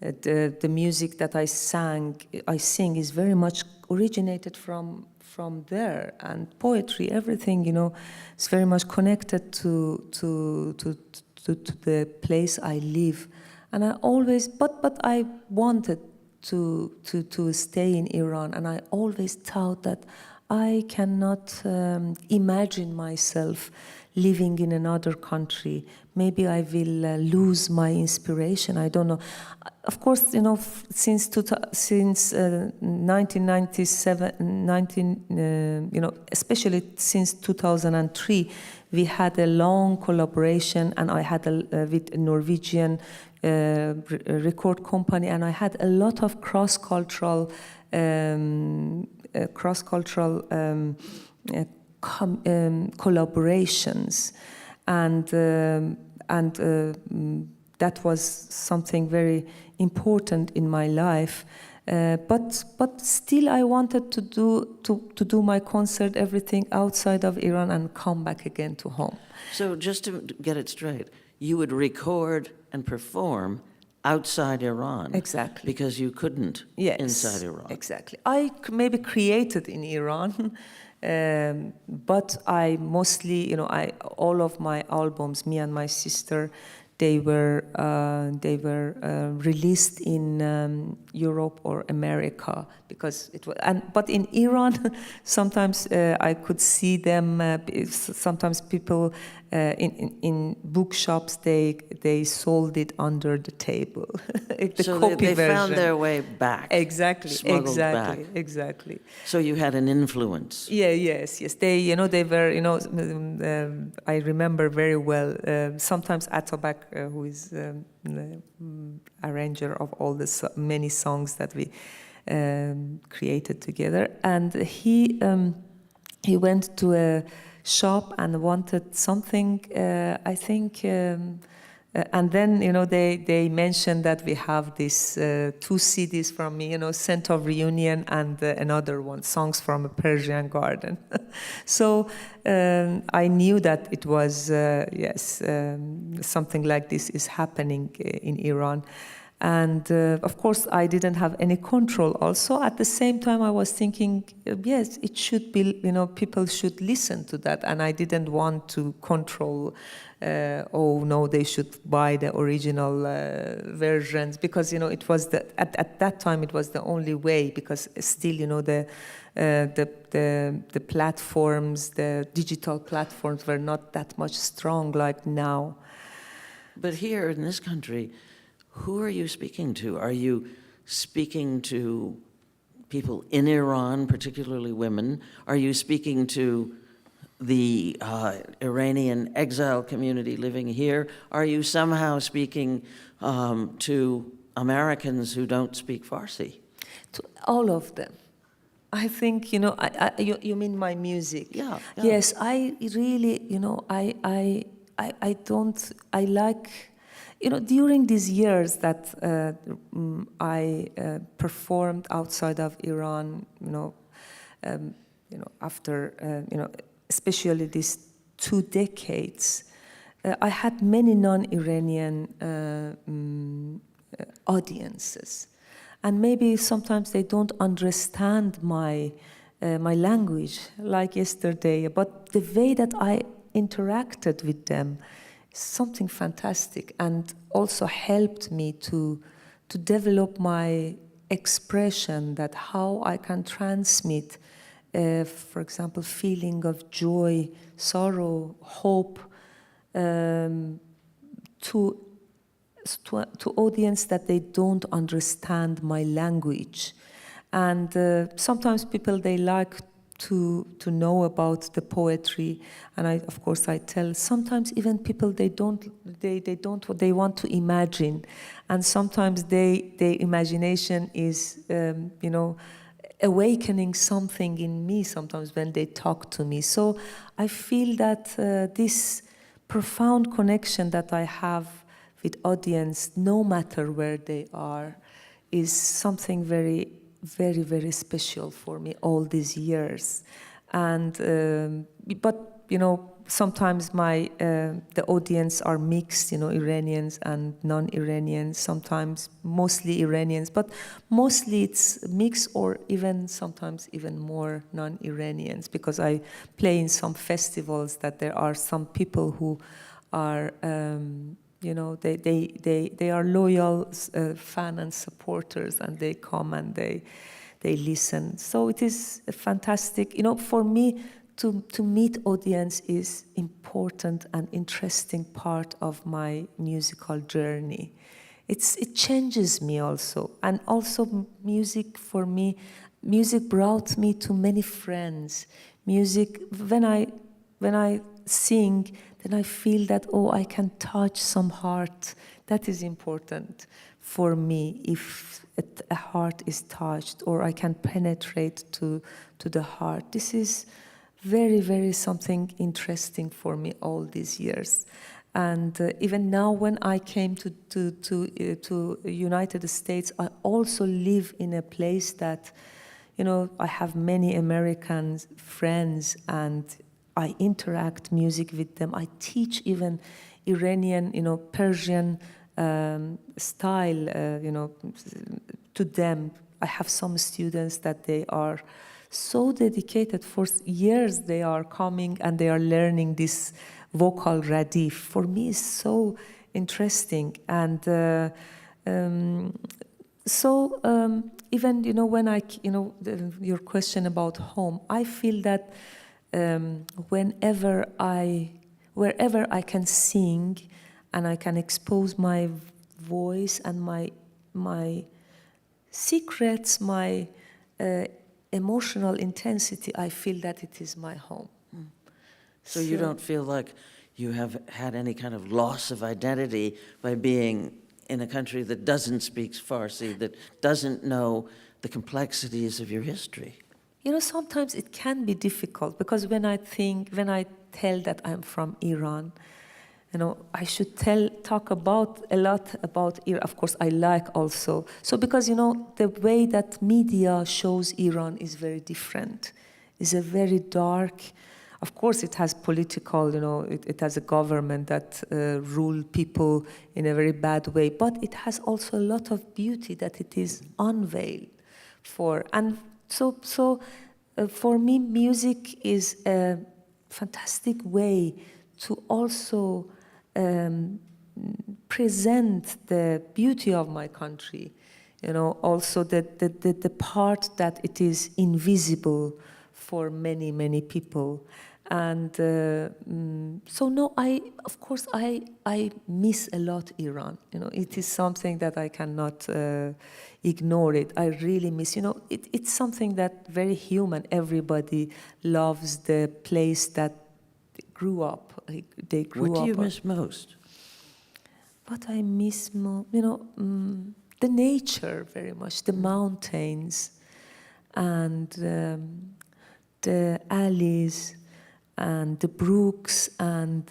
The music that I sing is very much originated from there, and poetry, everything, you know, is very much connected to the place I live. And I always, but I wanted to stay in Iran, and I always thought that I cannot imagine myself living in another country. Maybe I will lose my inspiration. I don't know. Of course, you know, since 1997, you know, especially since 2003, we had a long collaboration, and I had with a Norwegian record company, and I had a lot of cross-cultural collaborations, and that was something very important in my life. But still, I wanted to do my concert, everything outside of Iran, and come back again to home. So just to get it straight, you would record and perform outside Iran. Exactly. Because you couldn't Yes, inside Iran. Exactly. I maybe created in Iran, but I mostly, you know, all of my albums, me and my sister, they were released in Europe or America, because it was. But in Iran, sometimes I could see them. Sometimes people in bookshops they sold it under the table. The So copy they found version. their way back. Exactly. Smuggled Exactly. back. Exactly. So you had an influence. Yeah, yes. They, you know, they were, you know, I remember very well, sometimes Atabak, who is arranger of all the many songs that we created together, and he went to a shop and wanted something, I think, and then, you know, they mentioned that we have these 2 CDs from me, you know, Scent of Reunion and another one, Songs from a Persian Garden. So I knew that it was, yes, something like this is happening in Iran. And of course, I didn't have any control also. At the same time, I was thinking, yes, it should be, you know, people should listen to that. And I didn't want to control, oh, no, they should buy the original versions. Because, you know, it was at that time, it was the only way. Because still, you know, the platforms, the digital platforms were not that much strong like now. But here in this country, who are you speaking to? Are you speaking to people in Iran, particularly women? Are you speaking to the Iranian exile community living here? Are you somehow speaking to Americans who don't speak Farsi? To all of them. I think, you know, you mean my music? Yeah, yeah. Yes, I really, you know, I like, you know, during these years that I performed outside of Iran, you know, after, you know, especially these 2 decades, I had many non-Iranian audiences, and maybe sometimes they don't understand my language, like yesterday. But the way that I interacted with them, something fantastic, and also helped me to develop my expression, that how I can transmit, for example, feeling of joy, sorrow, hope, to audience that they don't understand my language. And sometimes people, they like to know about the poetry, and of course I tell. Sometimes even people, they want to imagine, and sometimes their imagination is you know, awakening something in me sometimes when they talk to me. So I feel that this profound connection that I have with audience, no matter where they are, is something very, very, very special for me all these years. And but, you know, sometimes the audience are mixed, you know, Iranians and non-Iranians, sometimes mostly Iranians, but mostly it's mixed, or even sometimes even more non-Iranians, because I play in some festivals that there are some people who are you know, they are loyal fan and supporters, and they come and they listen. So it is a fantastic, for me, to meet audience is important and interesting part of my musical journey. It changes me also. And also music for me, music brought me to many friends. Music, when I sing, then I feel that, I can touch some heart. That is important for me, if a heart is touched, or I can penetrate to the heart. This is very, very something interesting for me all these years. And even now, when I came to United States, I also live in a place that, I have many American friends, and I interact music with them. I teach even Iranian, Persian style, to them. I have some students that they are so dedicated. For years they are coming and they are learning this vocal radif. For me, it's so interesting. And even, when your question about home, I feel that wherever I can sing and I can expose my voice and my secrets, my emotional intensity, I feel that it is my home. So you don't feel like you have had any kind of loss of identity by being in a country that doesn't speak Farsi, that doesn't know the complexities of your history? Sometimes it can be difficult, because when I tell that I'm from Iran, I should talk a lot about Iran. Of course, I like also. So because, the way that media shows Iran is very different. It's a very dark, of course it has political, it has a government that rule people in a very bad way, but it has also a lot of beauty that it is unveiled for. And so for me, music is a fantastic way to also present the beauty of my country, also the part that it is invisible for many, many people. And so no, of course I miss a lot Iran. It is something that I cannot ignore it. I really miss, it's something that very human. Everybody loves the place that they grew up. What do you miss most? What I miss most, the nature very much, the mountains, and the alleys, and the brooks, and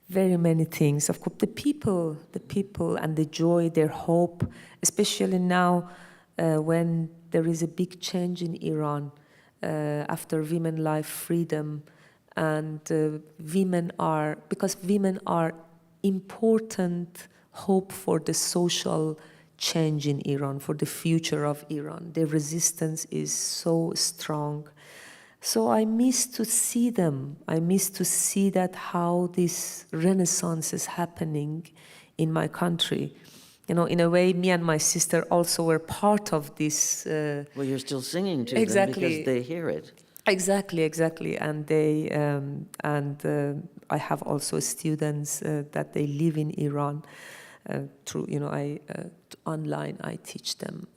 very many things. Of course, the people and the joy, their hope, especially now when there is a big change in Iran after women life freedom, and because women are important hope for the social change in Iran, for the future of Iran. Their resistance is so strong. So I miss to see them. I miss to see that how this renaissance is happening in my country. In a way, me and my sister also were part of this. Well, you're still singing to Exactly. them because they hear it. Exactly, and they I have also students that they live in Iran. Through online, I teach them.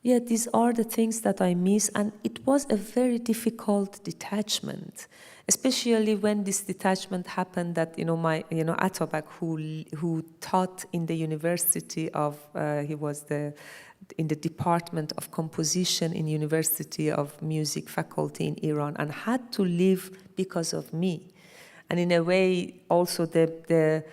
These are the things that I miss, and it was a very difficult detachment, especially when this detachment happened. That my Atabak, who taught in the university of he was in the department of composition in University of Music faculty in Iran, and had to leave because of me. And in a way, also the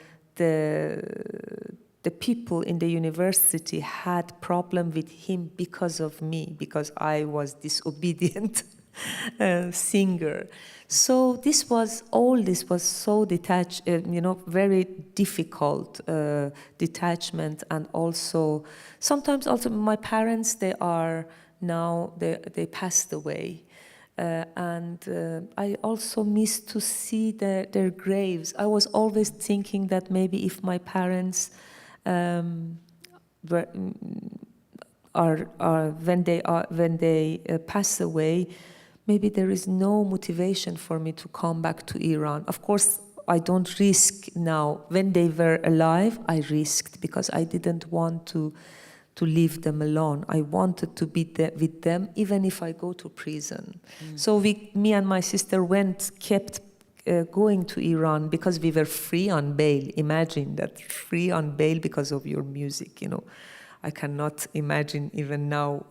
people in the university had problem with him because of me, because I was disobedient singer. So this was so detached, very difficult detachment. And also, sometimes also my parents, they passed away. And I also miss to see their graves. I was always thinking that maybe if my parents when they pass away, maybe there is no motivation for me to come back to Iran. Of course, I don't risk now. When they were alive, I risked because I didn't want to leave them alone. I wanted to be with them, even if I go to prison. So me and my sister kept going to Iran because we were free on bail. Imagine that, free on bail because of your music, you know. I cannot imagine even now.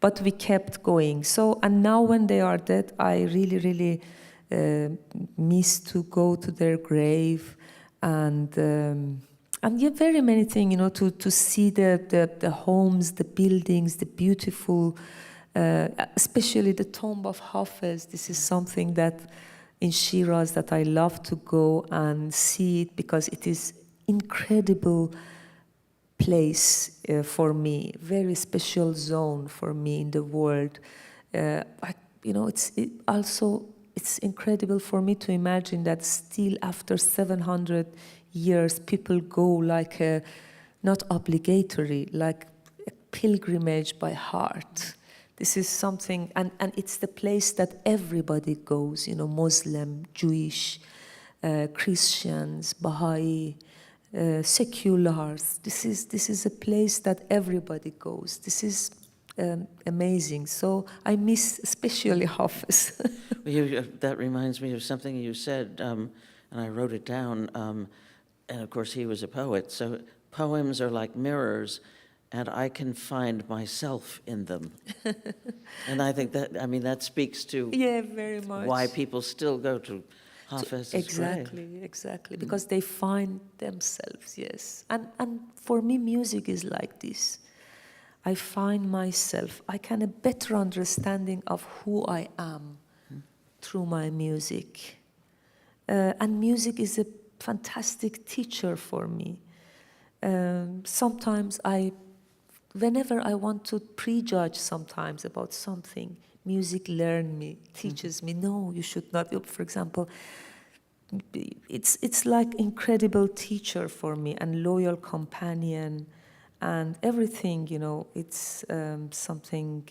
But we kept going. So, and now when they are dead, I really, really miss to go to their grave and yeah, very many things, you know, to see the homes, the buildings, the beautiful, especially the tomb of Hafiz. This is something that in Shiraz that I love to go and see it because it is incredible place for me, very special zone for me in the world. You know, it's incredible for me to imagine that still after 700 years, people go like not obligatory, like a pilgrimage by heart. This is something, and it's the place that everybody goes, you know, Muslim, Jewish, Christians, Baha'i, seculars. This is a place that everybody goes. This is amazing. So I miss especially Hafiz. That reminds me of something you said, and I wrote it down. And of course, he was a poet. So poems are like mirrors, and I can find myself in them. And I think that, I mean, that speaks to yeah, very much. why people still go to Hafiz's grave. Exactly, because they find themselves, yes. And for me, music is like this. I find myself. I can a better understanding of who I am through my music. And music is a fantastic teacher for me. Sometimes whenever I want to prejudge sometimes about something, music teaches me, no, you should not. For example, it's like incredible teacher for me and loyal companion and everything, you know, it's something,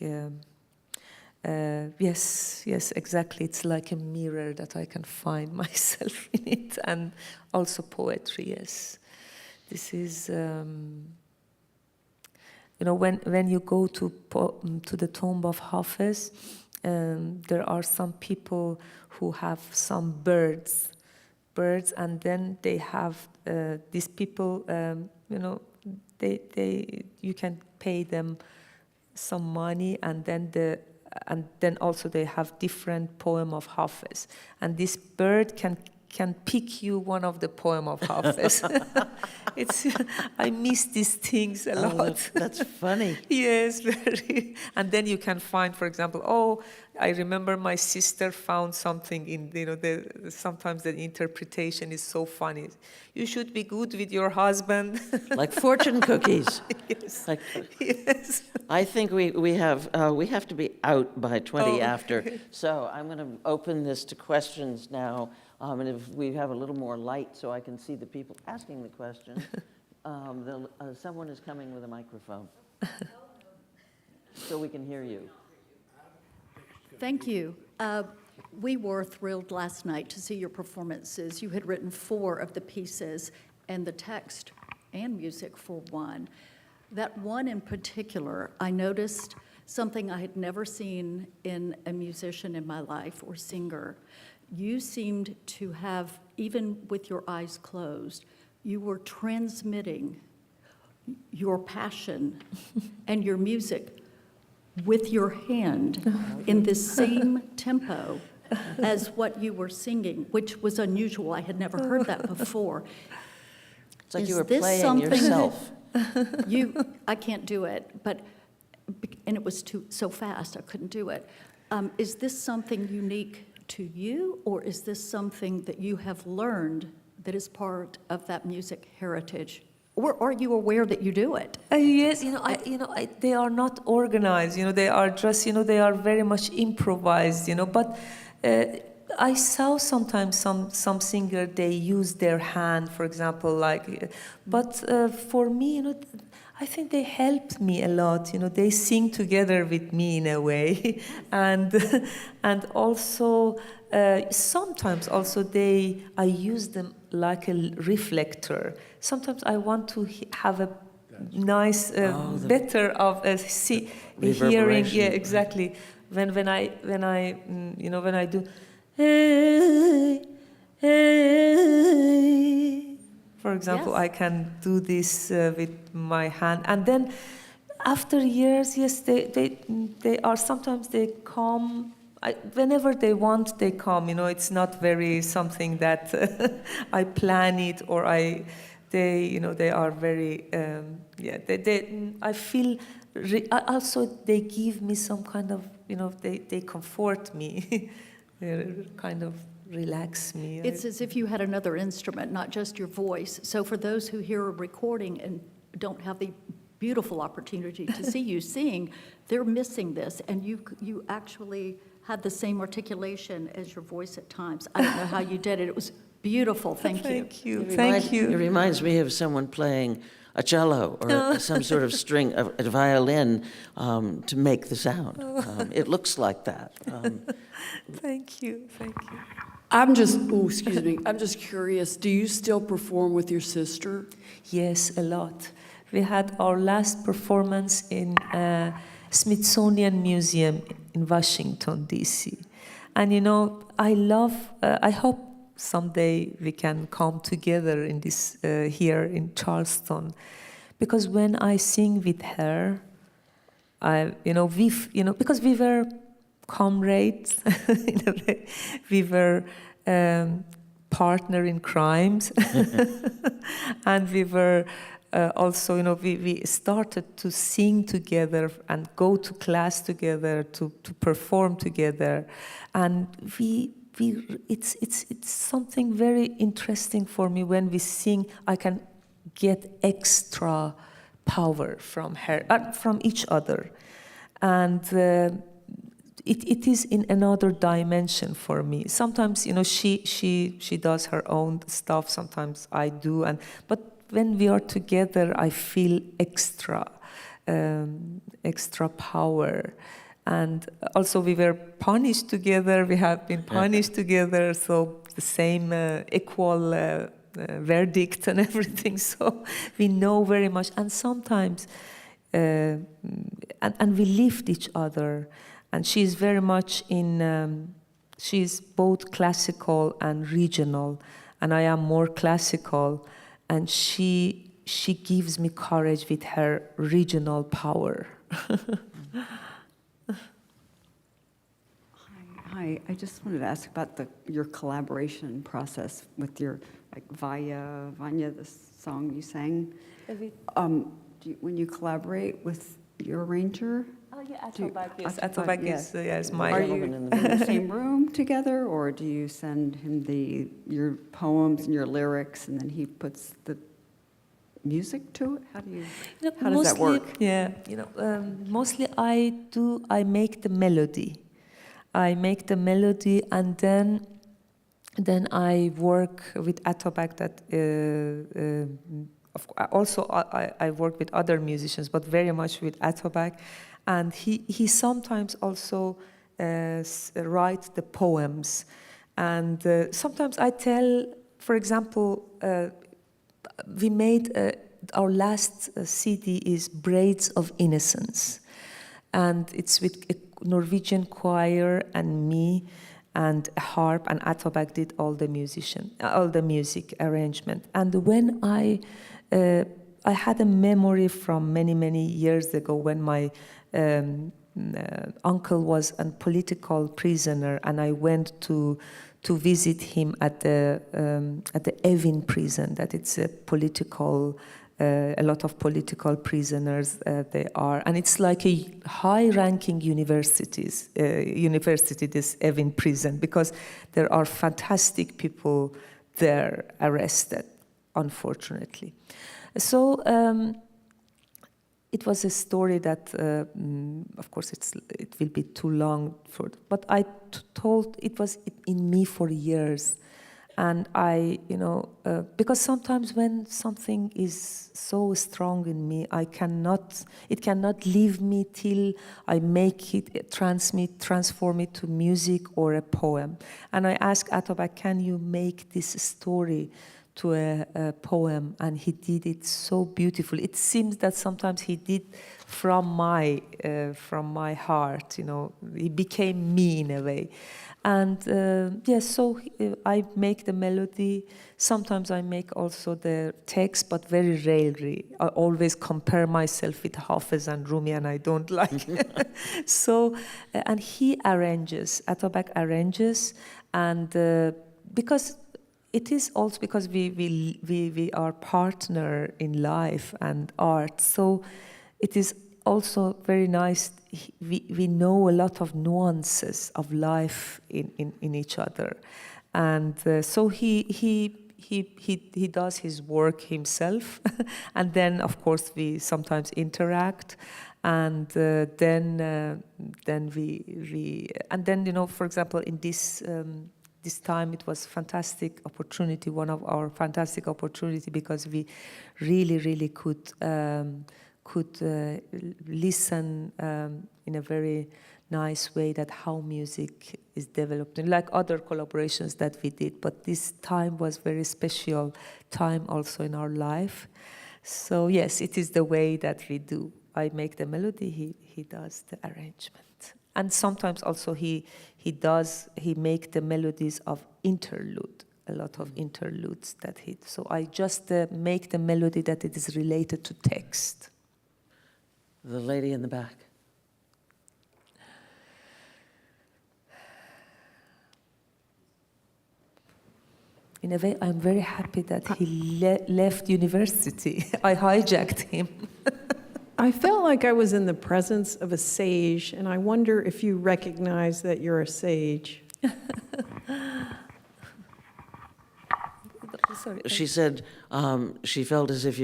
yes, exactly. It's like a mirror that I can find myself in it, and also poetry, yes. This is, you know, when you go to the tomb of Hafiz, there are some people who have some birds, and then they have these people, you know, you can pay them some money, and then also they have different poem of Hafiz, and this bird can pick you one of the poem of Hafiz. I miss these things a lot. That's funny. Yes, very. And then you can find, for example, I remember my sister found something in, you know, sometimes the interpretation is so funny. You should be good with your husband. Like fortune cookies. Yes. Yes. I think we have to be out by 20 after. So I'm going to open this to questions now. And if we have a little more light so I can see the people asking the questions, someone is coming with a microphone so we can hear you. Thank you. We were thrilled last night to see your performances. You had written 4 of the pieces and the text and music for one. That one in particular, I noticed something I had never seen in a musician in my life or singer. You seemed to have, even with your eyes closed, you were transmitting your passion and your music with your hand in the same tempo as what you were singing, which was unusual. I had never heard that before. It's like you were playing yourself. I can't do it, and it was so fast, I couldn't do it. Is this something unique to you, or is this something that you have learned that is part of that music heritage? Or are you aware that you do it? Yes, they are not organized. They are just, they are very much improvised. But I saw sometimes some singer, they use their hand, for example, but for me, I think they helped me a lot. They sing together with me in a way, and and also sometimes also I use them like a reflector. Sometimes I want to have a nice, better of hearing. Reverberation. Yeah, exactly. When I do, hey, hey. For example, Yes. I can do this with my hand, and then after years, yes, they are sometimes they come. Whenever they want, they come. It's not very something that I plan it or they are very I feel also they give me some kind of they comfort me, they kind of relax me. It's as if you had another instrument, not just your voice. So for those who hear a recording and don't have the beautiful opportunity to see you sing, they're missing this, and you actually had the same articulation as your voice at times. I don't know how you did it. It was beautiful. Thank you. Thank you. It reminds me of someone playing a cello or some sort of string, a violin, to make the sound. It looks like that. Thank you. I'm just curious, do you still perform with your sister? Yes, a lot. We had our last performance in Smithsonian Museum in Washington, D.C. And I hope someday we can come together in this here in Charleston, because when I sing with her, because we were comrades, in a way. We were partner in crimes, and we were also, we started to sing together and go to class together, to perform together, and it's something very interesting for me when we sing. I can get extra power from her, from each other, and it is in another dimension for me. Sometimes, she does her own stuff. Sometimes I do, but when we are together, I feel extra power. And also, we were punished together. We have been punished together, so the same equal verdict and everything. So we know very much, and sometimes, and we lift each other. And she's very much she's both classical and regional, and I am more classical, and she gives me courage with her regional power. Hi, I just wanted to ask about your collaboration process with your, Vanya, the song you sang. When you collaborate with your arranger? Oh yeah, Yes, Atobak is yes, my. Are you in the same room together, or do you send him your poems and your lyrics, and then he puts the music to it? How does that work? Yeah, mostly I make the melody. And then I work with Atobak. Also, I work with other musicians, but very much with Atobak. And he sometimes also writes the poems. And sometimes I tell, for example, we made our last CD is Braids of Innocence. And it's with a Norwegian choir and me and a harp, and Atobak did all the music arrangement. And when I had a memory from many, many years ago when my uncle was a political prisoner, and I went to visit him at the Evin prison. That it's a lot of political prisoners they are, and it's like a high-ranking university, this Evin prison, because there are fantastic people there arrested, unfortunately. So it was a story that, of course, it will be too long but I told it was in me for years, And I, because sometimes when something is so strong in me, it cannot leave me till I make it, transform it to music or a poem. And I asked Atobak, can you make this story to a poem? And he did it so beautiful. It seems that sometimes he did from my heart, he became me in a way. And so I make the melody. Sometimes I make also the text, but very rarely. I always compare myself with Hafiz and Rumi, and I don't like it. So, and he arranges, Atobak arranges, and because it is also because we are partner in life and art, so it is also very nice. We know a lot of nuances of life in each other, and so he does his work himself, and then of course we sometimes interact, and then for example in this time it was fantastic opportunity, one of our fantastic opportunity, because we really could listen in a very nice way that how music is developed, and like other collaborations that we did. But this time was very special time also in our life. So yes, it is the way that we do. I make the melody, he does the arrangement. And sometimes also he make the melodies of interlude, a lot of interludes that he, so I just make the melody that it is related to text. The lady in the back. In a way, I'm very happy that he left university. I hijacked him. I felt like I was in the presence of a sage, and I wonder if you recognize that you're a sage. Sorry. She said she felt as if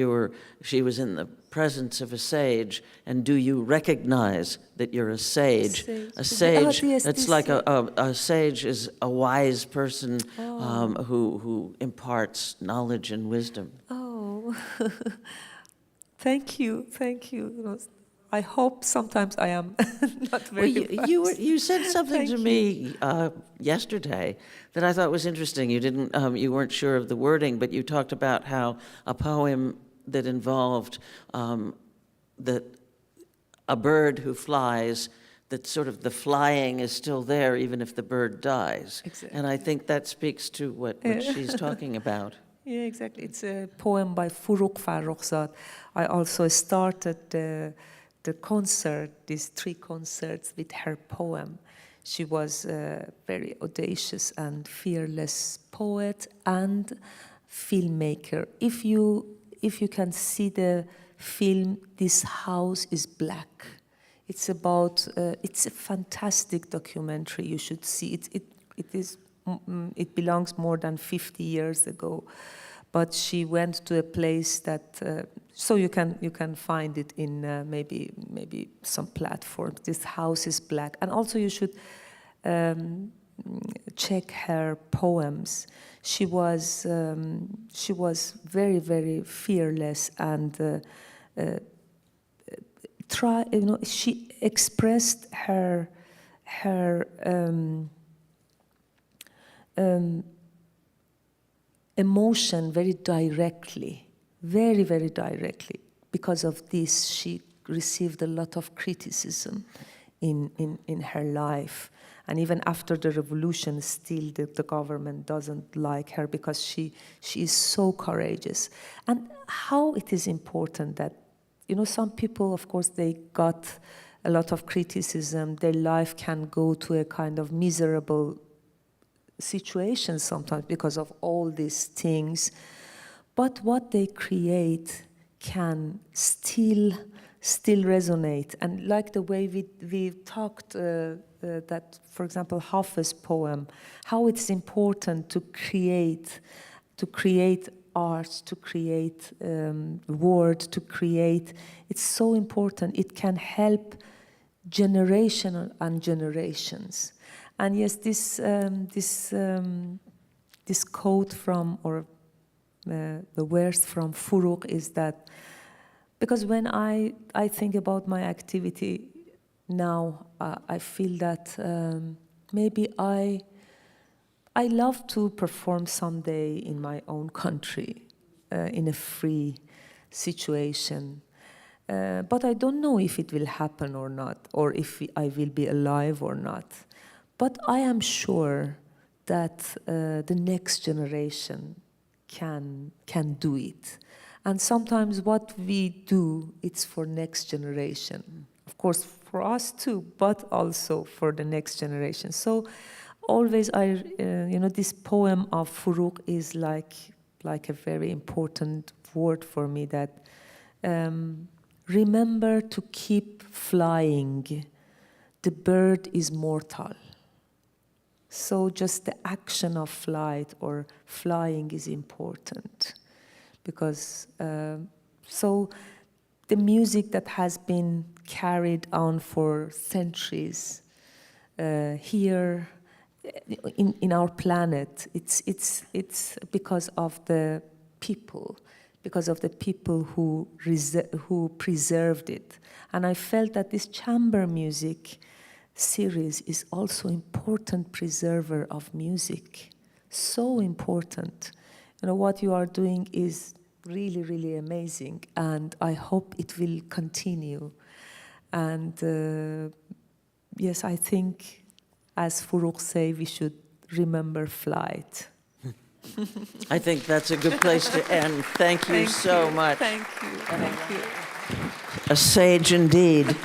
she was in the presence of a sage. And do you recognize that you're a sage? A sage. Yes, it's like a sage is a wise person who imparts knowledge and wisdom. Oh, thank you. I hope sometimes I am not very. Well, you said something to me yesterday that I thought was interesting. You weren't sure of the wording, but you talked about how a poem that involved that a bird who flies, that sort of the flying is still there even if the bird dies. Exactly. And I think that speaks to what she's talking about. Yeah, exactly. It's a poem by Furuk Farrokhzad. I also started the concert, these 3 concerts, with her poem. She was a very audacious and fearless poet and filmmaker. If you can see the film, This House is Black. It's about, it's a fantastic documentary. You should see it. It belongs more than 50 years ago. But she went to a place that, so you can find it in maybe some platforms. This House is Black, and also you should check her poems. She was very, very fearless and she expressed her emotion very directly, very, very directly. Because of this, she received a lot of criticism in her life. And even after the revolution, still the government doesn't like her because she is so courageous. And how it is important that, some people, of course, they got a lot of criticism. Their life can go to a kind of miserable situation sometimes because of all these things. But what they create can still resonate. And like the way we talked that, for example, Hafez's poem, how it's important to create art, to create word, to create. It's so important. It can help generation and generations. And yes, this this quote from, or the words from Furuq is that, because when I think about my activity now, I feel that maybe I love to perform someday in my own country, in a free situation. But I don't know if it will happen or not, or if I will be alive or not. But I am sure that the next generation can do it. And sometimes what we do, it's for next generation. Of course, for us too, but also for the next generation. So always this poem of Furuq is like a very important word for me, that remember to keep flying. The bird is mortal. So just the action of flight or flying is important, because so the music that has been carried on for centuries here in our planet, it's because of the people who preserved it. And I felt that this chamber music series is also important preserver of music. So important. What you are doing is really, really amazing, and I hope it will continue. And yes, I think, as Furuq say, we should remember flight. I think that's a good place to end. Thank you so much. Thank you. Thank you. A sage indeed.